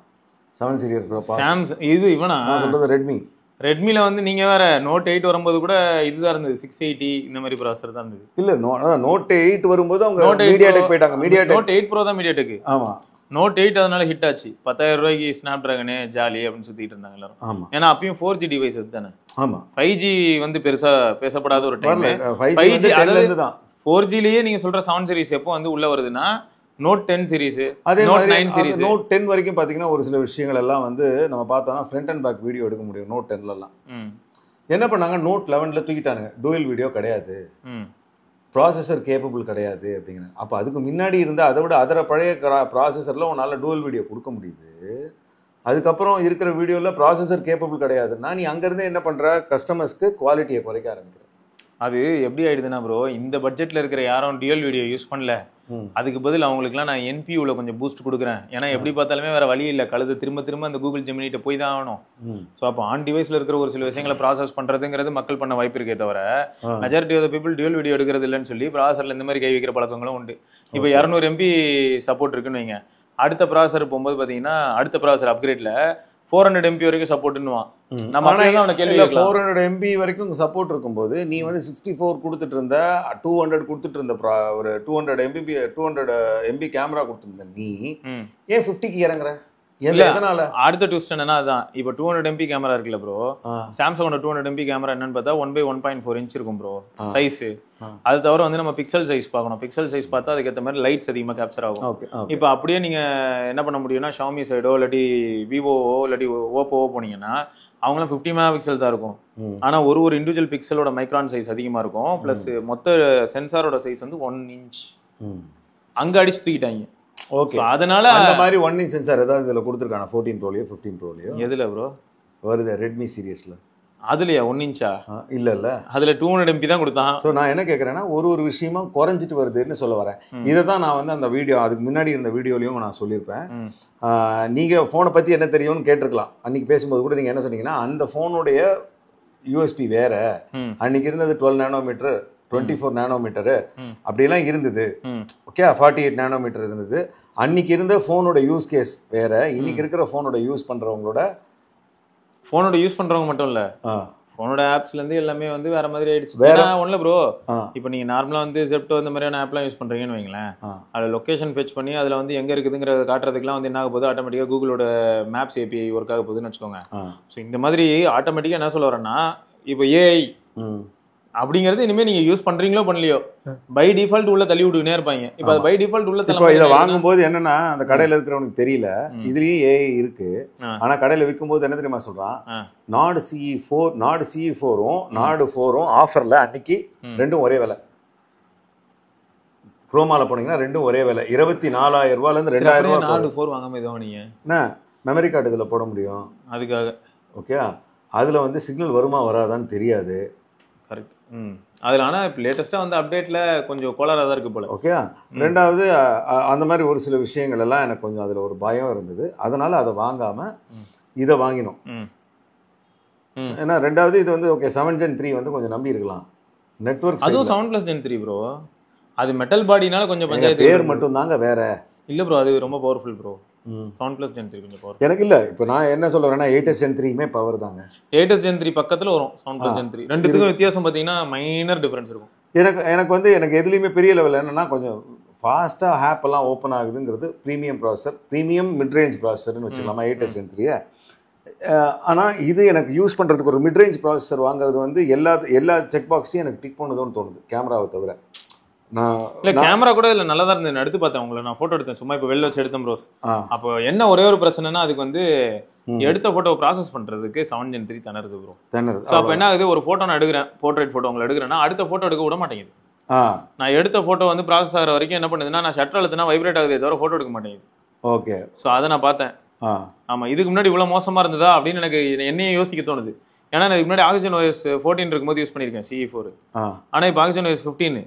7 சீரியஸ் சாம்சங். இது இவனா நான் சொல்றது ரெட்மில வந்து நீங்க வேற Note 8 வரும்போது கூட இதுதான் இருந்தது, 680 இந்த மாதிரி ப்ராசஸர் தான் இருந்தது. இல்ல Note 8 வரும்போது அவங்க மீடியாடெக் போயிட்டாங்க. Note 8 Pro தான் மீடியாடெக். ஆமா. Note 8 அதனால ஹிட் ஆச்சு. 10,000 ரூபாய்க்கு ஸ்னாப்ட்ராகன் ஜாலி அப்படின்னு சுத்திட்டு இருந்தாங்க எல்லாரும். ஆமா. ஏன்னா அப்பயும் 4G டிவைசஸ் தானே. ஆமா. 5G வந்து பெருசா பேசப்படாத ஒரு டைம். 5G தான். 4Gலயே நீங்க சொல்ற 7 சீரிஸ் எப்போ வந்து உள்ள வருதுன்னா Note 10 series, Note 9 series. Note 10 வரைக்கும் பாத்தீங்கன்னா ஒரு சில விஷயங்கள் எல்லாம் வந்து நம்ம பார்த்தோம்னா ஃப்ரண்ட் அண்ட் பேக் வீடியோ எடுக்க முடியும் Note 10லலாம். என்ன பண்ணாங்க, Note 11ல தூக்கிட்டானுங்க. டூயல் வீடியோ கிடையாது, ப்ராசஸர் கேப்பபிள் கிடையாது அப்படிங்கிறாங்க. அப்போ அதுக்கு முன்னாடி இருந்த அதை விட அதர பழைய ப்ராசஸரில் உன்னால் டூயல் வீடியோ கொடுக்க முடியுது. அதுக்கப்புறம் இருக்கிற வீடியோவில் ப்ராசஸர் கேப்பபிள் கிடையாதுன்னா நீ அங்கேருந்து என்ன பண்ணுற, கஸ்டமர்ஸ்க்கு குவாலிட்டியை குறைக்க ஆரம்பிக்கிற. அது எப்படி ஆயிடுதுன்னா ப்ரோ, இந்த பட்ஜெட்ல இருக்கிற யாரும் டியூல் வீடியோ யூஸ் பண்ணல, அதுக்கு பதில் அவங்களுக்குலாம் நான் NPU-ல கொஞ்சம் பூஸ்ட் கொடுக்குறேன். ஏன்னா எப்படி பார்த்தாலுமே வேற வழி இல்லை, கழுது திரும்ப அந்த கூகுள் ஜெமினிட்ட போய் தான் ஆகணும். ஸோ அப்போ ஆன் டிவைஸ்ல இருக்கிற ஒரு சில விஷயங்களை ப்ராசஸ் பண்றதுங்கிறது மக்கள் பண்ண வாய்ப்பு இருக்கே தவிர, மெஜாரிட்டி ஆஃப் த பீப்புள் டியூல் வீடியோ எடுக்கிறது இல்லைன்னு சொல்லி ப்ராசர்ல இந்த மாதிரி கை வைக்கிற பழக்கங்களும் உண்டு. இப்போ 200 MB சப்போர்ட் இருக்குன்னு வைங்க, அடுத்த ப்ராசர் போகும்போது பாத்தீங்கன்னா அடுத்த ப்ராசர் அப்கிரேட்ல 400 MB வரைக்கும் சப்போர்ட்னுவான். நம்ம அவன கேள்வி 400 MB வரைக்கும் சப்போர்ட் இருக்கும்போது நீ வந்து 64 கொடுத்துட்டு இருந்த, 200 கொடுத்துட்டு இருந்த, ஒரு 200 MB கேமரா கொடுத்துருந்த நீ ஏன் 50க்கு இறங்குற? எதனால? அடுத்த ட்விஸ்ட் என்னன்னா அதான், இப்போ 200 MB கேமரா இருக்குல்ல ப்ரோ, சாம்சங்கோட 200 MB கேமரா என்னன்னு பார்த்தா 1/1.4 இன்ச் இருக்கும் ப்ரோ சைஸ். அது தவிர வந்து நம்ம பிக்சல் சைஸ் பார்க்கணும். பிக்சல் சைஸ் பார்த்தா அதுக்கேற்ற மாதிரி லைட்ஸ் அதிகமாக கேப்சர் ஆகும். இப்போ அப்படியே நீங்க என்ன பண்ண முடியும்னா, ஷாமி சைடோ இல்லாட்டி விவோவோ இல்லாட்டி ஓப்போவோ போனீங்கன்னா அவங்களும் 50 MP தான் இருக்கும். ஆனா ஒரு இண்டிவிஜுவல் பிக்சலோட மைக்ரான் சைஸ் அதிகமா இருக்கும். பிளஸ் மொத்த சென்சாரோட சைஸ் வந்து 1 இன்ச் அங்க அடிச்சு தூக்கிட்டாங்க. ஓகே, அதனால அந்த மாதிரி 1 இன்ச் சென்சார் ஏதாவது இதுல கொடுத்துருக்காங்க 14 ப்ரோலயோ 15 ப்ரோலயோ? எதுல ப்ரோ வருது? ரெட்மி சீரியஸ்ல அதுலயா 1 இன்ச்சா? இல்ல அதுல 200 MB தான் கொடுத்தான். ஸோ நான் என்ன கேட்கறேன்னா, ஒரு விஷயமா குறைஞ்சிட்டு வருதுன்னு சொல்ல வரேன். இதை தான் நான் வந்து அந்த வீடியோ, அதுக்கு முன்னாடி இருந்த வீடியோலையும் நான் சொல்லியிருப்பேன். நீங்க போனை பத்தி என்ன தெரியும்னு கேட்டிருக்கலாம். அன்னைக்கு பேசும்போது கூட நீங்க என்ன சொன்னீங்கன்னா, அந்த போனுடைய USB வேற, அன்னைக்கு இருந்தது 12 நானோமீட்டர் 24 நானோமீட்டரு அப்படிலாம் இருந்தது. ஓகே, 48 நானோமீட்டர் இருந்தது. அன்னைக்கு இருந்த போனோட யூஸ் கேஸ் வேற, இன்னைக்கு இருக்கிற போனோட யூஸ் பண்றவங்களோட மட்டும் இல்ல, போனோட ஆப்ஸ்ல இருந்து எல்லாமே வந்து வேற மாதிரி ஆயிடுச்சு. வேற ஒண்ணுல ப்ரோ, இப்போ நீங்க நார்மலா வந்து ஜெப்டோ இந்த மாதிரியான ஆப்லாம் யூஸ் பண்றீங்கன்னு வைங்களேன், அதுல லொகேஷன் ஃபெச் பண்ணி அதுல வந்து எங்க இருக்குதுங்கிறத காட்டுறதுக்குலாம் வந்து என்ன ஆக போகுது, ஆட்டோமேட்டிக்கா கூகுளோட மேப்ஸ் API ஒர்க் ஆக போகுதுன்னு வச்சுக்கோங்க. ஸோ இந்த மாதிரி ஆட்டோமேட்டிக்கா என்ன சொல்ல வரேன்னா, இப்போ AI அப்படிங்கிறது இனிமே நீங்க யூஸ் பண்றீங்களோ பண்ணலையோ பை டிஃபால்ட் உள்ள தள்ளி விட்டுனே இருப்பாங்க. இப்போ அது பை டிஃபால்ட் உள்ள தள்ளி இதை வாங்கும்போது என்னன்னா, அந்த கடையில இருக்கிறவனுக்கு தெரியல இதுலயும் AI இருக்கு. ஆனா கடையில விற்கும்போது என்ன தெரியுமா சொல்றான், நாடு CE4ம் நாடு 4ம் ஆஃபர்ல அன்னைக்கு ரெண்டும் ஒரே விலை. குரோமால போனீங்கன்னா ரெண்டும் ஒரே விலை, 24,000 ரூபாயில இருந்து 2,000 ரூபாய். நாடு 4 வாங்காம இதோ நீங்க என்ன மெமரி கார்டு இதுல போட முடியும் அதுக்காக. ஓகே, அதுல வந்து சிக்னல் வருமா வராதான்னு தெரியாது. கரெக்ட். அதில் ஆனால் இப்போ லேட்டஸ்ட்டாக வந்து அப்டேட்டில் கொஞ்சம் கோளாறாக தான் இருக்குது போல. ஓகே, ரெண்டாவது அந்த மாதிரி ஒரு சில விஷயங்கள் எல்லாம் எனக்கு கொஞ்சம் அதில் ஒரு பயம் இருந்தது. அதனால அதை வாங்காமல் இதை வாங்கினோம். ஏன்னா ரெண்டாவது இது வந்து ஓகே 7 Gen 3 வந்து கொஞ்சம் நம்பி இருக்கலாம். நெட்வொர்க் அதுவும் 7+ Gen 3 ப்ரோ, அது மெட்டல் பாடினால கொஞ்சம் பஞ்சாயத்து. பேர் மட்டும் தாங்க வேற. இல்லை ப்ரோ, அது ரொம்ப பவர்ஃபுல் ப்ரோ. 7+ Gen 3 கொஞ்சம் பவர். எனக்கு இல்லை, இப்போ நான் என்ன சொல்ல வரேன்னா 8S Gen 3மே பவர் தாங்க. 8S Gen 3 பக்கத்தில் வரும் 7+ Gen 3. ரெண்டுத்துக்கும் வித்தியாசம் பார்த்தீங்கன்னா மைனர் டிஃபரன்ஸ் இருக்கும். எனக்கு எதுலையுமே பெரிய லெவல் என்னன்னா, கொஞ்சம் ஃபாஸ்ட்டாக ஆப் எல்லாம் ஓப்பன் ஆகுதுங்கிறது ப்ரீமியம் ப்ராசஸர், ப்ரீமியம் மிட்ரேஞ்ச் ப்ராசஸர்னு வச்சுக்கலாமா 8S Gen 3. ஆனால் இது எனக்கு யூஸ் பண்ணுறதுக்கு ஒரு மிட்ரேஞ்ச் ப்ராசஸர் வாங்குறது வந்து எல்லா செக் பாக்ஸையும் எனக்கு டிக் பண்ணுதோன்னு தோணுது, கேமராவை தவிர. இல்ல கேமரா கூட இல்ல நல்லா தான் இருந்தது. எடுத்து பார்த்தேன் உங்களை, நான் போட்டோ எடுத்தேன் சும்மா, இப்போ வெளில வச்சு எடுத்தேன் ப்ரோ. அப்போ என்ன ஒரே ஒரு பிரச்சனைனா, அதுக்கு வந்து எடுத்த போட்டோ ப்ராசஸ் பண்றதுக்கு 7 Gen 3 திணறுது ப்ரோ. ஸோ அப்போ என்ன ஆகுது, ஒரு போட்டோ நான் எடுக்கிறேன், போர்ட்ரேட் போட்டோ உங்களை எடுக்கிறேன்னா அடுத்த போட்டோ எடுக்க விட மாட்டேங்குது. நான் எடுத்த போட்டோ வந்து ப்ராசஸ் ஆகிற வரைக்கும் என்ன பண்ணுதுன்னா, நான் ஷட்டர் அழுத்தினா வைப்ரேட் ஆகுதே தவிர போட்டோ எடுக்க மாட்டேங்குது. ஓகே, ஸோ அதை நான் பார்த்தேன். ஆமா, இதுக்கு முன்னாடி இவ்வளவு மோசமா இருந்ததா அப்படின்னு எனக்கு என்னையே யோசிக்க தோணுது. ஏன்னா நான் இதுக்கு முன்னாடி Oxygen OS 14 இருக்கும்போது யூஸ் பண்ணியிருக்கேன் CE4. ஆனா இப்போ Oxygen OS 15,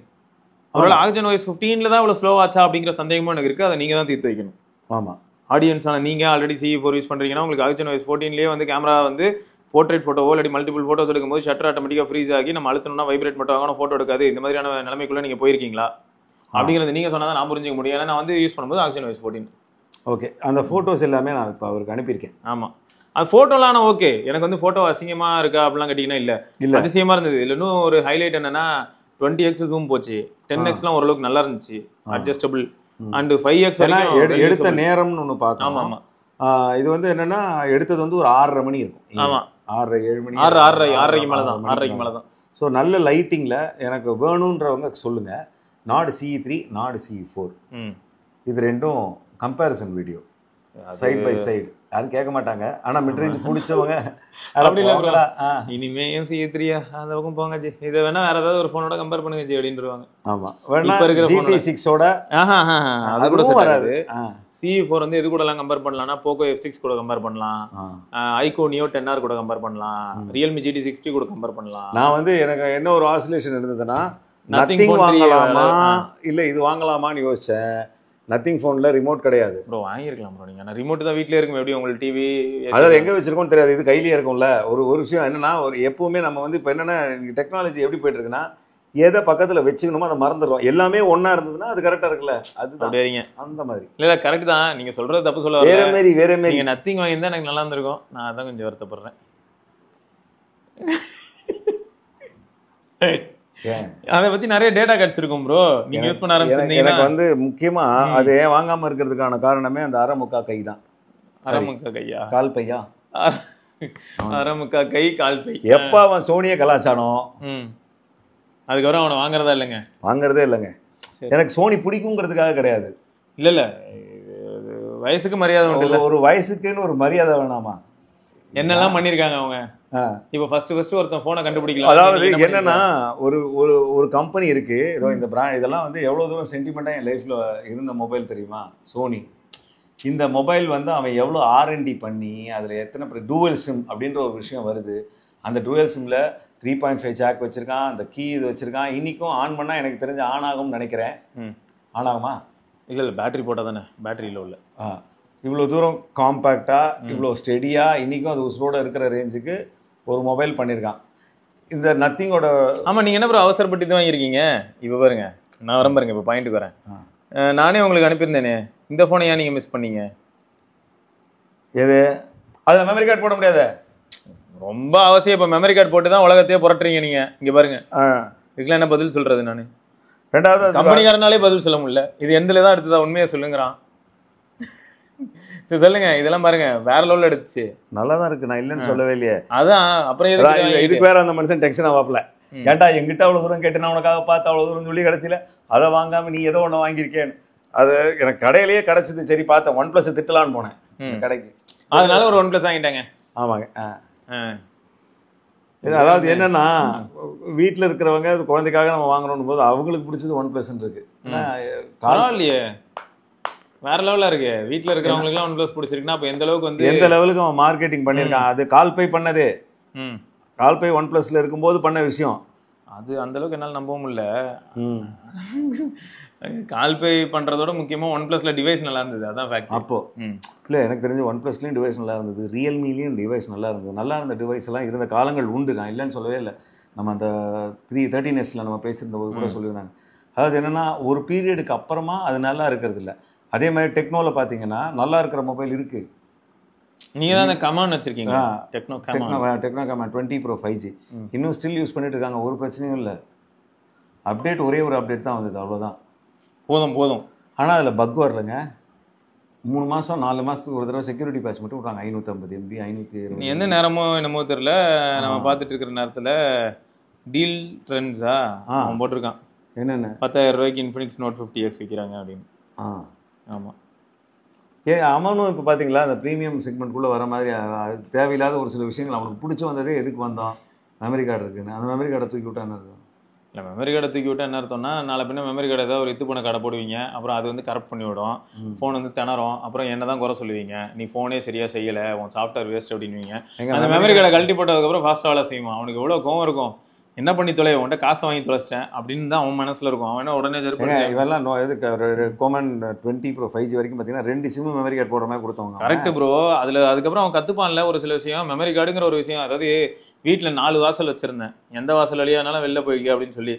ஒருவேளை Oxygen OS 15ல தான் இவ்வளவு ஸ்லோ ஆச்சா அப்படிங்கிற சந்தேகமும் எனக்கு இருக்கு. அதை நீங்க தான் தீர்த்து வைக்கணும். ஆமா, ஆடியன்ஸான நீங்க ஆல்ரெடி CE4 யூஸ் பண்றீங்கன்னா உங்களுக்கு Oxygen OS 14லயே வந்து கேமரா வந்து போர்ட்ரேட் போட்டோவோ இல்லாட்டி மல்டிபிள் போட்டோஸ் எடுக்கும்போது ஷட்டர் ஆட்டோமேட்டிக்கா ஃப்ரீஸ் ஆகி நம்ம அழுத்தணும்னா வைப்ரேட் மட்டும் ஆகணும், போட்டோ எடுக்காது. இந்த மாதிரியான நிலைமைக்குள்ள நீங்க போயிருக்கீங்களா அப்படிங்கிறது நீங்க சொன்னா தான் நான் புரிஞ்சுக்க முடியும். ஏன்னா நான் வந்து யூஸ் பண்ணும்போது Oxygen OS 14. ஓகே, அந்த ஃபோட்டோஸ் எல்லாமே நான் இப்போ அவருக்கு அனுப்பியிருக்கேன். ஆமாம், அது ஃபோட்டோலாம் நான் ஓகே. எனக்கு வந்து ஃபோட்டோ அசிங்கமா இருக்கா அப்படிலாம் கேட்டிங்கன்னா இல்லை, அதிசயமா இருந்தது. இல்லை இன்னும் ஒரு ஹைலைட் என்னன்னா 20x ஜூம் போச்சு, 10xலாம் ஓரளவுக்கு நல்லா இருந்துச்சு, அட்ஜஸ்டபிள். அண்ட் 5x எடுத்த நேரம்னு ஒன்று பார்க்கணும். ஆமாம் ஆமாம், இது வந்து என்னன்னா எடுத்தது வந்து ஒரு 6:30 மணி இருக்கும். ஆமாம், 6:30 7 மணி, 6:30 மேலே தான், 6:30 மேலே தான். ஸோ நல்ல லைட்டிங்கில் எனக்கு வேணுன்றவங்க சொல்லுங்க. நாடு CE3, நாடு CE4, இது ரெண்டும் comparison video side by side. யாரும் கேட்க மாட்டாங்க, ஆனா மிட்ரேஞ்ச் பிடிச்சவங்க இனிமே CE3 அந்த பக்கம் போங்க ஜி, இதை வேணா வேற ஏதாவது ஒரு போனோட கம்பேர் பண்ணுங்க ஜி அப்படின்றாங்க. ஆமா, வேணா GT6 ஓட அது கூட வராது. CE4 வந்து எது கூட எல்லாம் கம்பேர் பண்ணலாம்னா போக்கோ F6 கூட கம்பேர் பண்ணலாம், ஐகோ நியோ 10R கூட கம்பேர் பண்ணலாம், ரியல்மி GT60 கூட கம்பேர் பண்ணலாம். நான் வந்து எனக்கு என்ன ஒரு ஆசிலேஷன் இருந்ததுன்னா நத்திங் வாங்கலாமா இல்ல இது வாங்கலாமான்னு யோசிச்சேன். நத்திங் போன்ல ரிமோட் கிடையாது ப்ரோ. வாங்கிருக்கலாம் ப்ரோ நீங்க. ரிமோட் தான் வீட்லயே இருக்கும். எப்படி உங்களுக்கு டிவி அதாவது எங்க வச்சிருக்கோம்னு தெரியாது, இது கையிலேயே இருக்கும்ல. ஒரு விஷயம் என்னன்னா, ஒரு எப்பவுமே நம்ம வந்து இப்போ என்னன்னா டெக்னாலஜி எப்படி போயிட்டு இருக்குன்னா, எதை பக்கத்துல வச்சுக்கணுமோ அதை மறந்துடுறோம். எல்லாமே ஒன்னா இருந்ததுன்னா அது கரெக்டா இருக்குல்ல, அது அப்படியே அந்த மாதிரி. இல்ல கரெக்ட் தான் நீங்க சொல்றது, தப்பு சொல்ல வேற மாதிரி நீங்க நத்திங் வாங்கியிருந்தா எனக்கு நல்லா இருந்திருக்கும். நான் அதான் கொஞ்சம் வருத்தப்படுறேன். அதை பத்தி நிறைய டேட்டா கிடைச்சிருக்கும் ப்ரோ. நீங்க யூஸ் பண்ண ஆரம்பிச்சிருந்தீங்க. எனக்கு வந்து முக்கியமா அது ஏன் வாங்காம இருக்கிறதுக்கான காரணமே அந்த அரைமுக்கா கை தான். அரைமுக்கா கையா கால் பையா? அரைமுக்கா கை கால் பை. எப்ப அவன் சோனியை கலாச்சானோ அதுக்கப்புறம் அவனை வாங்குறதா இல்லைங்க. வாங்குறதே இல்லைங்க. எனக்கு சோனி பிடிக்குங்கிறதுக்காக கிடையாது. இல்ல இல்ல வயசுக்கு மரியாதை உண்டு. ஒரு வயசுக்குன்னு ஒரு மரியாதை வேணாமா? என்னெல்லாம் பண்ணிருக்காங்க அவங்க. இப்ப ஃபர்ஸ்ட் ஒருத்தன் போனை கண்டுபிடிக்கலாம். அதாவது என்னன்னா ஒரு ஒரு ஒரு கம்பெனி இருக்கு, ஏதோ இந்த பிராண்ட், இதெல்லாம் வந்து எவ்வளவு தூரம் சென்டிமெண்டா என் லைஃப்ல இருந்த மொபைல் தெரியுமா? சோனி. இந்த மொபைல் வந்து அவன் எவ்வளோ R&D பண்ணி அதில் எத்தனை டூவல் சிம் அப்படின்ற ஒரு விஷயம் வருது. அந்த டூவல் சிம்ல 3.5 ஜாக் வச்சிருக்கான், அந்த கீ இது வச்சிருக்கான். இன்னைக்கும் ஆன் பண்ணா எனக்கு தெரிஞ்ச ஆன் ஆகும்னு நினைக்கிறேன். ஆன் ஆகுமா? இல்லை பேட்டரி போட்டால் தானே. பேட்டரியில் உள்ள இவ்வளோ தூரம் காம்பேக்டாக, இவ்வளோ ஸ்டெடியாக, இன்றைக்கும் அது உசுரோட இருக்கிற ரேஞ்சுக்கு ஒரு மொபைல் பண்ணியிருக்கான். இந்த நத்திங்கோட. ஆமாம், நீங்கள் என்ன ப்ரோ அவசரப்பட்டு தான் வாங்கியிருக்கீங்க. இப்போ பாருங்க, நான் வரேன் பாருங்க, இப்போ பாயிண்ட்டுக்கு வரேன். நானே உங்களுக்கு அனுப்பியிருந்தேனே, இந்த ஃபோனை ஏன் நீங்கள் மிஸ் பண்ணீங்க? எது? அதில் மெமரி கார்டு போட முடியாது. ரொம்ப அவசியம். இப்போ மெமரி கார்டு போட்டு தான் உலகத்தையே புரட்டுறீங்க நீங்கள். இங்கே பாருங்க, இதுக்கெல்லாம் என்ன பதில் சொல்கிறது? நான் ரெண்டாவது கம்பெனிக்காரனாலே பதில் சொல்ல முடியல. இது எந்தில் தான் எடுத்ததா? உண்மையை சொல்லுங்கிறான். சொல்லுங்க, இதெல்லாம் பாருங்க வேற லெவல்ல எடுத்துச்சு. நல்லா தான் இருக்கு, நான் இல்லைன்னு சொல்லவே இல்லையே. அதான் அப்புறம் இதுக்கு வேற அந்த மனுஷன் டென்ஷன் ஆவாப்ல. ஏன்டா எங்கிட்ட அவ்வளவு தூரம் கேட்டு நான் உனக்காக பார்த்து அவ்வளவு தூரம் சொல்லி கிடைச்சில, அதை வாங்காம நீ ஏதோ ஒன்று வாங்கியிருக்கேன்னு. அது எனக்கு கடையிலேயே கிடைச்சது. சரி பார்த்தேன், OnePlus திட்டலான்னு போனேன் கடைக்கு, அதனால ஒரு OnePlus வாங்கிட்டாங்க. ஆமாங்க. அதாவது என்னன்னா, வீட்டில் இருக்கிறவங்க குழந்தைக்காக நம்ம வாங்கணும் போது அவங்களுக்கு பிடிச்சது OnePlus இருக்கு. பரவாயில்லையே, வேற லெவலா இருக்கு. வீட்டுல இருக்கிறவங்களுக்கு எல்லாம் OnePlus பிடிச்சிருக்குன்னா அப்ப எந்த அளவுக்கு வந்து எந்த லெவலுக்கு அவன் மார்க்கெட்டிங் பண்ணிருக்கான். அது கால் பை பண்ணதே, கால் பை OnePlusல இருக்கும்போது பண்ண விஷயம். அது அந்த அளவுக்கு என்னால நம்பவும் இல்லை. கால் பை பண்றதோட முக்கியமா OnePlusல டிவைஸ் நல்லா இருந்தது. அதான் ஃபேக்ட். அப்போ இல்ல, எனக்கு தெரிஞ்சு OnePlusலயும் டிவைஸ் நல்லா இருந்தது, ரியல்மிலையும் டிவைஸ் நல்லா இருந்தது. நல்லா இருந்த டிவைஸ் எல்லாம் இருந்த காலங்கள் உண்டு, நான் இல்லைன்னு சொல்லவே இல்லை. நம்ம அந்த 313Sல நம்ம பேசியிருந்த போது கூட சொல்லியிருந்தாங்க. அதாவது என்னன்னா, ஒரு பீரியடுக்கு அப்புறமா அது நல்லா இருக்கிறது இல்லை. அதே மாதிரி டெக்னோவில் பார்த்தீங்கன்னா நல்லா இருக்கிற மொபைல் இருக்கு. நீங்கள் தான் அந்த கமான் வச்சிருக்கீங்க, டெக்னோ கமான் 20 Pro 5G இன்னும் ஸ்டில் யூஸ் பண்ணிட்டு இருக்காங்க. ஒரு பிரச்சனையும் இல்லை. அப்டேட் ஒரே ஒரு அப்டேட் தான் வந்தது, அவ்வளோதான். போதும். ஆனால் அதில் பக் வரலங்க. 3 மாதம் 4 மாதத்துக்கு ஒரு தடவை செக்யூரிட்டி பேட்ச் மட்டும் விட்றாங்க. 550 MB 520. எந்த நேரமோ என்னமோ தெரியல, நம்ம பார்த்துட்டு இருக்கிற நேரத்தில் டீல் ட்ரெண்ட்ஸா அவன் போட்டிருக்கான். என்னென்ன 10,000 ரூபாய்க்கு இன்ஃபினிக்ஸ் நோட் 50X விற்கிறாங்க அப்படின்னு. ஆமாம். அவனும் இப்போ பார்த்தீங்களா, அந்த ப்ரீமியம் செக்மெண்ட்குள்ளே வர மாதிரி தேவையில்லாத ஒரு சில விஷயங்கள் அவனுக்கு பிடிச்சி வந்ததே. எதுக்கு வந்தோம்? மெமரி கார்டு இருக்குன்னு. அந்த மெமரி கார்டை தூக்கி விட்டா என்ன அர்த்தம்? இல்லை, மெமரி கார்டை தூக்கி விட்டா என்ன அர்த்தம்னா, நாளை பின்ன மெமரி கார்டு ஏதாவது ஒரு போன கார்டை போடுவீங்க, அப்புறம் அது வந்து கரெக்ட் பண்ணி விடும், ஃபோன் வந்து திணறும், அப்புறம் என்ன தான் குறை சொல்லுவீங்க, நீ ஃபோனே சரியாக செய்யலை, உன் சாஃப்ட்வேர் வேஸ்ட் அப்படின்வீங்க. அந்த மெமரி கார்டை கழட்டி போட்டதுக்கப்புறம் ஃபாஸ்ட்டாக வேலை செய்யுமா? அவனுக்கு எவ்வளோ கோவம் இருக்கும். என்ன பண்ணி தொலை, உன்ட்ட காசை வாங்கி தொலைச்சிட்டேன் அப்படின்னு தான் அவன் மனசுல இருக்கும். அவன் உடனே இவெல்லாம் கோமன் 20 Pro 5G வரைக்கும் பார்த்தீங்கன்னா 2 சிம் மெமரி கார்டு போடுற மாதிரி கொடுத்தவங்க. Correct bro. அதுக்கப்புறம் அவன் கத்துப்பான்ல ஒரு சில விஷயம். மெமரி கார்டுங்கிற ஒரு விஷயம். அதாவது வீட்டில் 4 வாசல் வச்சிருந்தேன், எந்த வாசல் வழியானாலும் வெளில போய்க்க அப்படின்னு சொல்லி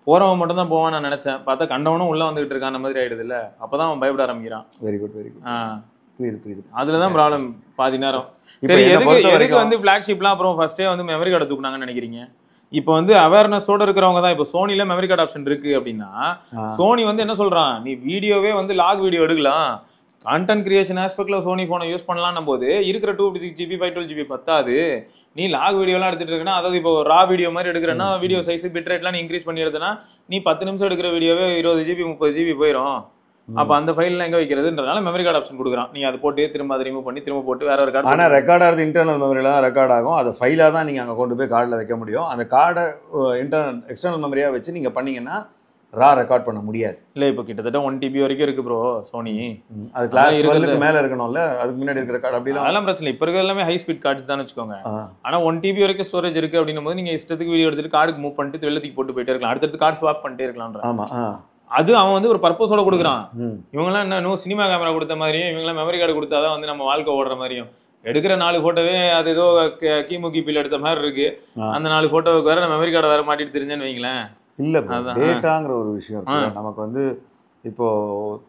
போறவன் மட்டும் தான் போவான் நான் நினைச்சேன். பார்த்தா கண்டவனும் உள்ள வந்துகிட்டு இருக்கான், அந்த மாதிரி ஆயிடுது இல்ல. அப்பதான் அவன் பயப்பட ஆரம்பிக்கிறான். Very good. புரியுது. அதுலதான் ப்ராப்ளம் பாதி நேரம். சரி, எதுக்கு வந்து ஃபிளாக்ஷிப்லாம் அப்புறம் ஃபர்ஸ்டே வந்து மெமரி கார்டை தூக்குனாங்கன்னு நினைக்கிறீங்க? இப்போ வந்து அவேர்னஸோட இருக்கிறவங்க தான். இப்போ சோனில மெமரி கார்டு ஆப்ஷன் இருக்கு அப்படின்னா, சோனி வந்து என்ன சொல்றான், நீ வீடியோவே வந்து லாக் வீடியோ எடுக்கலாம், கான்டென்ட் கிரியேஷன் ஆஸ்பெக்ட்ல சோனி போனை யூஸ் பண்ணலாம் போது இருக்கிற 256GB 512GB பத்தாது, நீ லாக் வீடியோலாம் எடுத்துட்டு இருக்கனா, அதாவது இப்போ ரா வீடியோ மாதிரி எடுக்கிறன்னா வீடியோ சைஸ் பிட் ரேட்லாம் நீ இன்க்ரீஸ் பண்ணிடுதுன்னா, நீ 10 நிமிஷம் எடுக்கிற வீடியோவே 20GB 30GB போயிடும். அப்ப அந்த ஃபைல்லாம் எங்க வைக்கிறதுன்றதுனால மெமரி கார்டு ஆப்ஷன் கொடுக்குறான். நீ அதை போட்டு திரும்ப அதை ரிமூவ் பண்ணி திரும்ப போட்டு வேற ஒரு கார்டு. ஆனால் ரெக்கார்ட் ஆகிறது இன்டர்னல் மெமரியில தான் ரெக்கார்ட் ஆகும். அது ஃபைலாக தான் நீங்கள் அங்கே கொண்டு போய் கார்டில் வைக்க முடியும். அந்த கார்டை எக்ஸ்டர்னல் மெமரியாக வச்சு நீங்கள் பண்ணீங்கன்னா ரா ரெக்கார்ட் பண்ண முடியாது. இல்லை இப்போ கிட்டத்தட்ட 1 TB வரைக்கும் இருக்கு ப்ரோ சோனி. அது கிளாஸ் 12க்கு மேலே இருக்கணும்ல, அதுக்கு முன்னாடி இருக்கிற கார்டு அப்படிலாம் அதெல்லாம் பிரச்சனை இல்லை. இப்போ இருக்கிற எல்லாமே ஹை ஸ்பீட் கார்ட்ஸ் தான் வச்சுக்கோங்க. ஆனால் 1 TB வரைக்கும் ஸ்டோரேஜ் இருக்கு அப்படின்னும் போது நீங்கள் இஷ்டத்துக்கு வீடியோ எடுத்துட்டு கார்டுக்கு மூவ் பண்ணிட்டு வெளிலத்துக்கு போட்டு போயிட்டே இருக்கலாம். அடுத்தடுத்து கார்டு ஸ்வாப் பண்ணிட்டே இருக்கலாம்ன்ற. ஆமாம், அது அவன் வந்து ஒரு பர்பஸோட கொடுக்குறான். இவங்கெல்லாம் என்ன சினிமா கேமரா கொடுத்த மாதிரியும் இவங்கெல்லாம் மெமரி கார்டு கொடுத்தாதான் வந்து நம்ம வாழ்க்கை ஓடுற மாதிரியும் எடுக்கிற 4 போட்டோவே அது ஏதோ கிபியில் எடுத்த மாதிரி இருக்கு. அந்த 4 போட்டோவுக்கு வேற நான் மெமரி கார்டை வேற மாட்டிட்டு தெரிஞ்சேன்னு வைங்களேன். இல்லை டேட்டாங்கிற ஒரு விஷயம் இருக்கு. நமக்கு வந்து இப்போ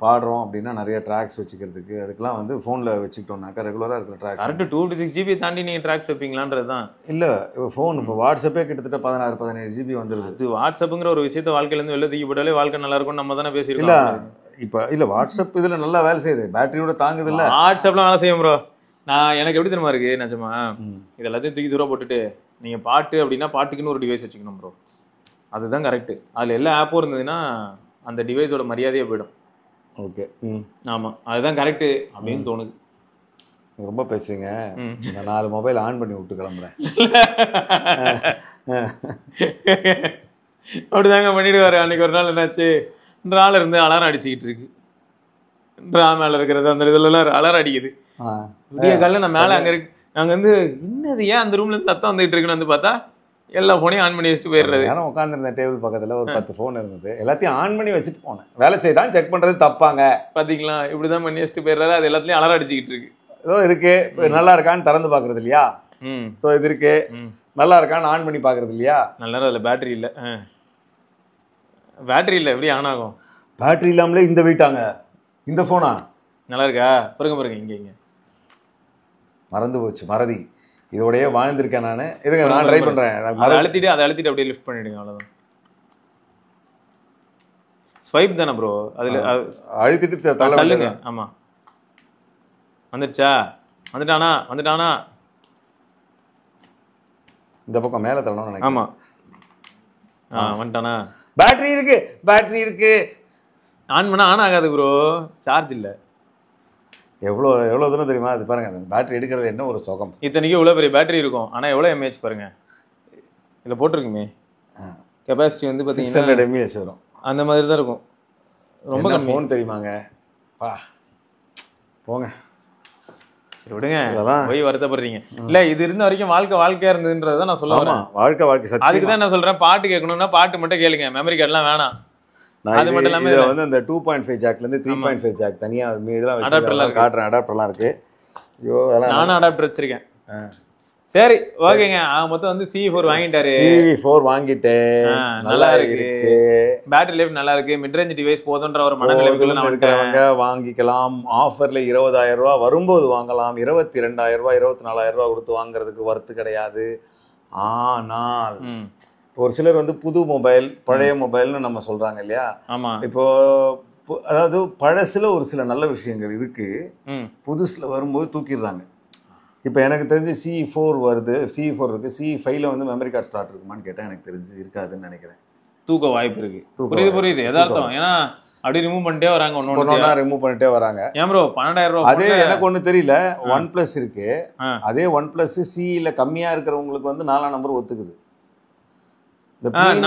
பாடுறோம் அப்படின்னா நிறைய ட்ராக்ஸ் வச்சுக்கிறதுக்கு அதுக்கெல்லாம் வந்து ஃபோனில் வச்சுக்கிட்டோம்னாக்கா ரெகுலராக இருக்கிற ட்ராக்ஸ் கரெக்ட் 2 to 6 GB தாண்டி நீங்கள் ட்ராக்ஸ் வைப்பீங்களான்றது தான். இல்லை ஃபோன் இப்போ வாட்ஸ்அப்பே கிட்டத்தட்ட 16-17 GB வந்துருது. இது வாட்ஸ்அப்புங்கிற ஒரு விஷயத்த வாழ்க்கையிலேருந்து வெளில தூக்கி போட்டாலே வாழ்க்கை நல்லா இருக்கும் நம்ம தானே பேசியிருக்கோம். இப்போ இல்லை வாட்ஸ்அப் இதில் நல்லா வேலை செய்யுது, பேட்டரியோட தாங்குது. இல்லை வாட்ஸ்அப்லாம் வேலை செய்யும் ப்ரோ. நான் எனக்கு எப்படி தெரியுமா இருக்கு நிஜமா, இது எல்லாத்தையும் தூக்கி தூரம் போட்டுட்டு நீங்கள் பாட்டு அப்படின்னா பாட்டுக்குன்னு ஒரு டிவைஸ் வச்சுக்கணும் ப்ரோ. அதுதான் கரெக்டு. அதில் எல்லா ஆப்பும் இருந்ததுன்னா அந்த டிவைஸோட மரியாதையே போயிடும். ஓகே, ஆமாம் அதுதான் கரெக்டு அப்படின்னு தோணுது. ரொம்ப பேசுறீங்க. இந்த 4 மொபைல் ஆன் பண்ணி விட்டு கிளம்புறேன். அப்படிதாங்க பண்ணிடுவாரு. அன்னைக்கு ஒரு நாள் என்னாச்சு, நாள் இருந்து அலாரம் அடிச்சுக்கிட்டு இருக்கு. மேலே இருக்கிறது அந்த இதுலலாம் அலாரம் அடிக்குது. விடிய காலையில் நான் மேலே அங்கே இருக்கு, நாங்கள் வந்து என்னது ஏன் அந்த ரூம்ல இருந்து சத்தம் வந்துட்டு இருக்குன்னு வந்து பார்த்தா எல்லா ஃபோனையும் ஆன் பண்ணி வச்சுட்டு போயிடுறது. யாரும் உட்காந்துருந்தேன் டேபிள் பக்கத்தில் ஒரு 10 ஃபோன் இருந்தது, எல்லாத்தையும் ஆன் பண்ணி வச்சுட்டு போனேன். வேலை செய்தான் செக் பண்ணுறது தப்பாங்க பார்த்தீங்களா, இப்படிதான் பண்ணி வச்சுட்டு போயிடுறாரு. அது எல்லாத்துலேயும் அலாரம் அடிச்சுக்கிட்டு இருக்கு. ஏதோ இருக்கு நல்லா இருக்கான்னு திறந்து பார்க்கறது இல்லையா. ஸோ இது இருக்கு நல்லா இருக்கான்னு ஆன் பண்ணி பார்க்கறது இல்லையா. நல்லா அதில் பேட்டரி இல்லை. பேட்டரி இல்லை எப்படி ஆன் ஆகும்? பேட்டரி இல்லாமலே இந்த வெயிட்டாங்க இந்த ஃபோனா நல்லா இருக்கா பாருங்க இங்கே மறந்து போச்சு, மறதி இதோடய வாழ்ந்திருக்கேன் நான். இருங்க நான் ட்ரை பண்ணுறேன். அதை அழுத்திட்டு அப்படியே லிஃப்ட் பண்ணிவிடுங்க, அவ்வளோதான். ஸ்வைப் தானே ப்ரோ, அதில் அழுத்திட்டு தள்ளுங்க. ஆமாம் வந்துடுச்சா, வந்துட்டானா இந்த பக்கம் மேலே தள்ளணும் நினைக்கிறேன். ஆமாம் வந்துட்டானா. பேட்டரி இருக்கு ஆன் பண்ணால் ஆன் ஆகாது ப்ரோ, சார்ஜ் இல்லை. எவ்வளோ தூரம் தெரியுமா? அது பாருங்க, அந்த பேட்டரி எடுக்கிறது என்ன ஒரு சுகம். இத்தனைக்கும் இவ்வளோ பெரிய பேட்டரி இருக்கும், ஆனால் எவ்வளோ எம்ஏஹெச் பாருங்க இதில் போட்டிருக்குமே. கெப்பாசிட்டி வந்து பார்த்தீங்கன்னா 600 mAh வரும். அந்த மாதிரி தான் இருக்கும். ரொம்ப கம்மி. ஃபோன் தெரியுமாங்க போங்க விடுங்க, போய் வருத்தப்படுறீங்க. இல்ல இது இருந்த வரைக்கும் வாழ்க்கையா இருந்ததுன்றத நான் சொல்ல வரேன். வாழ்க்கை அதுக்கு தான் நான் சொல்றேன், பாட்டு கேட்கணும்னா பாட்டு மட்டும் கேளுங்க, மெமரி கார்டுலாம் வேணாம். அது மட்டும் இல்லாம இதில் வந்து அந்த 2.5 ஜாக்லேருந்து 3.5 ஜாக் தனியாக இதெல்லாம் வச்சு காட்டுறேன். அடாப்டர்லாம் இருக்கு. ஐயோ நானும் அடாப்டர் வச்சிருக்கேன். சரி ஓகேங்க. மொத்தம் வந்து CE4 வாங்கிட்டாரு. CE4 வாங்கிட்டேன், நல்லா இருக்கு, பேட்டரி லைஃப் நல்லா இருக்கு, மிட்ரேஞ்ச் டிவைஸ் போதுன்ற ஒரு மனநிலைக்குள்ள நான் இருக்கிறவங்க வாங்கிக்கலாம். ஆஃபர்ல 20,000 ரூபாய் வரும்போது வாங்கலாம். 22,000 ரூபாய் 24,000 ரூபாய் கொடுத்து வாங்குறதுக்கு வர்த்து கிடையாது. ஆனால் ஒரு சிலர் வந்து புது மொபைல் பழைய மொபைல்னு நம்ம சொல்றாங்க இல்லையா. இப்போ அதாவது பழசுல ஒரு சில நல்ல விஷயங்கள் இருக்கு, புதுசுல வரும்போது தூக்கிடுறாங்க. இப்போ எனக்கு தெரிஞ்சு CE4 வருது, CE4 இருக்கு, CE5ல வந்து மெமரி கார்டு ஸ்லாட் இருக்குமான்னு கேட்டால் எனக்கு தெரிஞ்சு இருக்காதுன்னு நினைக்கிறேன். தூக்க வாய்ப்பு இருக்கு. புரியுது எதார்த்தம். ஏன்னா அப்படியே ரிமூவ் பண்ணிட்டே வராங்க, ஒன்னொன்னா ரிமூவ் பண்ணிட்டே வராங்க. ஏன் ப்ரோ 12,000 ரூபாய்? அதே எனக்கு ஒண்ணு தெரியல, OnePlus இருக்கு, அதே OnePlus CEல கம்மியா இருக்கிறவங்களுக்கு வந்து 4ஆம் நம்பர் ஒத்துக்குது.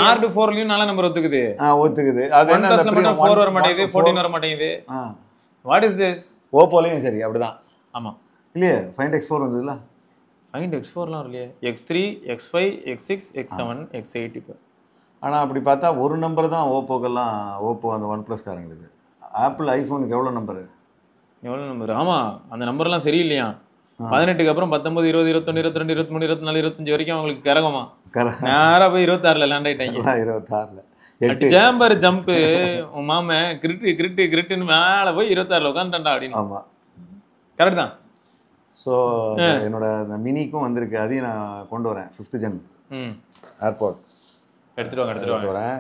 நார்டு 4லயும் 4ஆம் நம்பர் ஒத்துக்குது. அது என்ன அந்த 4 வர மாட்டேங்குது, 14 வர மாட்டேங்குது. What is this? ஓப்போலயும் சரி அப்படிதான். ஆமா இல்லையே, Find X4 வந்ததுல. Find X4லாம் வரலையே. X3, X5, X6, X7, X8 இப்போ. ஆனால் அப்படி பார்த்தா ஒரு நம்பர் தான் ஓப்போக்கெல்லாம். ஓப்போ அந்த OnePlus காரங்களுக்கு. ஆப்பிள் ஐஃபோனுக்கு எவ்வளோ நம்பரு? ஆமாம் அந்த நம்பர்லாம் சரியில்லையா. 18க்கு அப்புறம் 19, 20, 21, 22, 23, 24, 25 வரைக்கும் அவங்களுக்கு கரகமா. நேராக போய் 26ல லேண்ட் ஆயிட்டாங்க. 26ல ஜாம்பர் ஜம்ப்பு உன் மாம கிரிட்டுன்னு மேலே போய் 26ல உட்காந்துட்டான்டா அப்படின்னு. ஆமாம் கரெக்ட் தான். ஸோ என்னோட அந்த மினிக்கும் வந்திருக்கு, அதையும் நான் கொண்டு வரேன். 5th gen ஏர்போர்ட் எடுத்துட்டு வரேன்.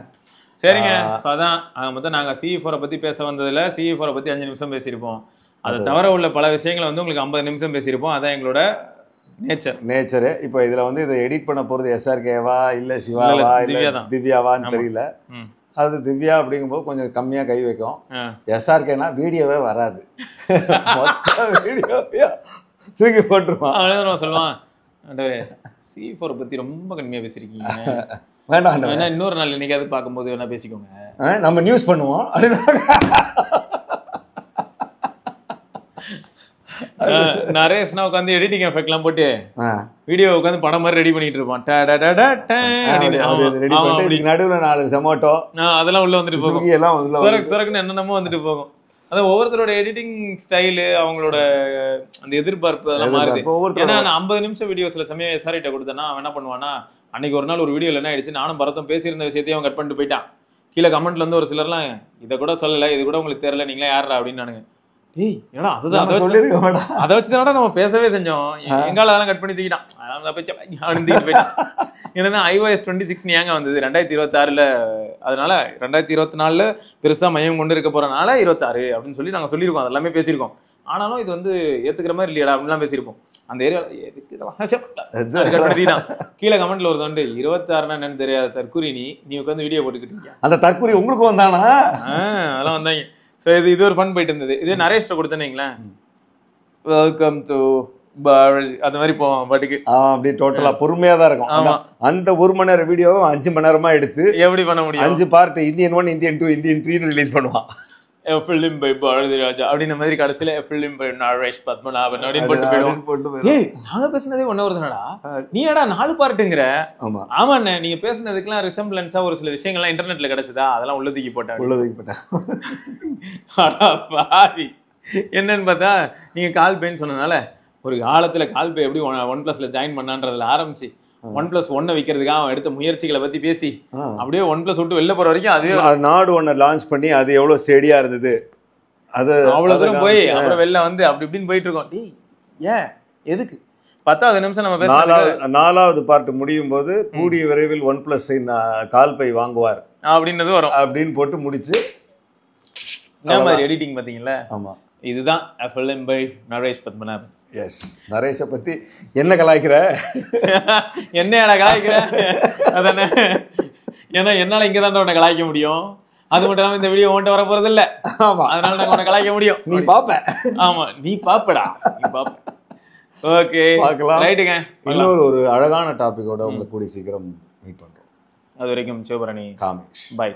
சரிங்க. ஸோ அதான் மொத்தம் நாங்கள் CE4 பற்றி பேச வந்ததில் CE4 பற்றி 5 நிமிஷம் பேசியிருப்போம். அதை தவிர உள்ள பல விஷயங்களை வந்து உங்களுக்கு 50 நிமிஷம் பேசியிருப்போம். அதான் எங்களோட நேச்சரு. இப்போ இதில் வந்து இதை எடிட் பண்ண போகிறது SRKவா இல்லை சிவாவா இல்லை திவ்யாவான்னு தெரியல. அது திவ்யா அப்படிங்கும்போது கொஞ்சம் கம்மியாக கை வைக்கும். SRKனா வீடியோவே வராது, வீடியோவையா தூக்கி போட்டுருவான். அவ்வளோதான் சொல்லுவான், CE4 பற்றி ரொம்ப கம்மியாக பேசியிருக்கீங்க, வேண்டாம் வேணா இன்னொரு நாள் என்னைக்காவது பார்க்கும்போது வேணா பேசிக்கோங்க, நம்ம நியூஸ் பண்ணுவோம் நரேஷ்னா உட்காந்து எடிட்டிங் எஃபெக்ட் எல்லாம் போட்டு வீடியோ உட்காந்து படம் மாதிரி ரெடி பண்ணிட்டு இருப்பான். நடுவுல 4 ஜொமேட்டோ அதெல்லாம் உள்ள வந்துட்டு போகும், எல்லாம் சரக்குன்னு என்னென்னமோ வந்துட்டு போகும். அதான் ஒவ்வொருத்தரோட எடிட்டிங் ஸ்டைலு, அவங்களோட அந்த எதிர்பார்ப்பு அதெல்லாம் மாறுது. ஏன்னா நான் 50 நிமிஷம் வீடியோ சில சமயம் எஸ்ஆர்ஐட்ட கொடுத்தேன்னா அவன் என்ன பண்ணுவானா, அன்னைக்கு ஒரு நாள் ஒரு வீடியோல என்ன ஆயிடுச்சு, நானும் பரத்தும் பேசியிருந்த விஷயத்தையும் அவன் கட் பண்ணிட்டு போயிட்டான். கீழே கமெண்ட்ல இருந்து ஒரு சிலர்லாம் இதை கூட சொல்லல, இது கூட உங்களுக்கு தெரியல, நீங்களே யாரா அப்படின்னு நானுங்க. ஏய் ஏன்னா அதுதான் அதை வச்சுதானடா நம்ம பேசவே செஞ்சோம், எங்கால அதெல்லாம் கட் பண்ணி தூக்கிட்டான் அப்படின்னு போயிட்டான். ஏன்னா iOS 26 ஏங்க வந்தது 2026ல, அதனால 2024ல பெருசா மையம் கொண்டு இருக்க போறனால 26 அப்படின்னு சொல்லி நாங்க சொல்லியிருக்கோம், அதெல்லாமே பேசியிருக்கோம். ஆனாலும் இது வந்து ஏத்துக்கிற மாதிரி இல்லையடா அப்படின்லாம் பேசியிருப்போம். அந்த ஏரியாவில் கீழே கமெண்ட்ல ஒரு தண்டு 26னா என்னன்னு தெரியாத தற்கூரி நீ உட்காந்து வீடியோ போட்டுக்கிட்டீங்க. அந்த தற்கூரி உங்களுக்கு வந்தானா? அதெல்லாம் வந்தாங்க. ஸோ இது ஒரு ஃபன் போயிட்டு இருந்தது. இதே நரேஷ்ட கொடுத்தேனீங்களேன், வெல்கம் டு அந்த மாதிரி போவான் பாட்டுக்கு. அப்படி டோட்டலா பொறுமையா தான் இருக்கும். ஆமா, அந்த 1 மணி நேரம் வீடியோ 5 மணி நேரமா எடுத்து எப்படி பண்ண முடியும்? 5 part, Indian 1, Indian 2, Indian 3 release பண்ணுவான். ஃபிலிம் பை பாரதி ராஜா அப்படின்ற மாதிரி கடைசியில ஃபிலிம் பை நரேஷ் பத்மநாபன் அப்படின்னு போட்டு போயிடுவோம். ஏய் நாங்க பேசுனதே 1 hour தானடா, நீ ஏடா 4 பார்ட்டுங்கிற? ஆமாண்ணே, நீங்க பேசுனதுக்கெல்லாம் ரிசம்பிளன்ஸா ஒரு சில விஷயங்கள்லாம் இன்டர்நெட்ல கிடைச்சதா, அதெல்லாம் உள்ள தூக்கி போட்டேன். என்னன்னு பார்த்தா நீங்க கால் பேன்னு சொன்னனால ஒரு காலத்துல கால் பே எப்படி OnePlusல ஜாயின் பண்ணான்றதுல ஆரம்பிச்சு OnePlus 1 விற்கிறதுக்காக அவன் எடுத்த முயற்சிகளை பத்தி பேசி அப்படியே OnePlus விட்டு வெளில போற வரைக்கும் அதே நாடு 1 லான்ச் பண்ணி அது எவ்வளவு ஸ்டேடியா இருந்தது, அது அவ்வளவு தூரம் போய் அப்புறம் வெளில வந்து அப்படி இப்படின்னு போயிட்டு இருக்கோம். டேய் ஏன் எதுக்கு 10வது நிமிஷம் நம்ம பேச 4வது பார்ட் முடியும் போது கூடிய விரைவில் OnePlus கால் பை வாங்குவார் அப்படின்றது வரும் அப்படின்னு போட்டு முடிச்சு என்ன மாதிரி எடிட்டிங் பாத்தீங்களா? ஆமா, இதுதான் film by Naresh Padmanabhan. Yes, நரேஷ பத்தி என்ன கலாய்க்கிற? என்னையாடா கலாய்க்கிற? அதானே, ஏன்னா என்னால இங்கதான் உன்னை கலாய்க்க முடியும். அது மட்டும் இல்லாம இந்த வீடியோ உன்கிட்ட வர போறது இல்ல, அதனால நான் உன்னை கலாய்க்க முடியும். நீ பாப்ப. ஆமா நீ பாப்படா, நீ பாப்ப. ஓகே பார்க்கலாம், ரைட்டுங்க. இன்னொரு ஒரு அழகான டாபிக்கோட உங்களை கூடி சீக்கிரம் மீட் பண்றோம். அது வரைக்கும் சிவபரணி, காமேஷ், பை.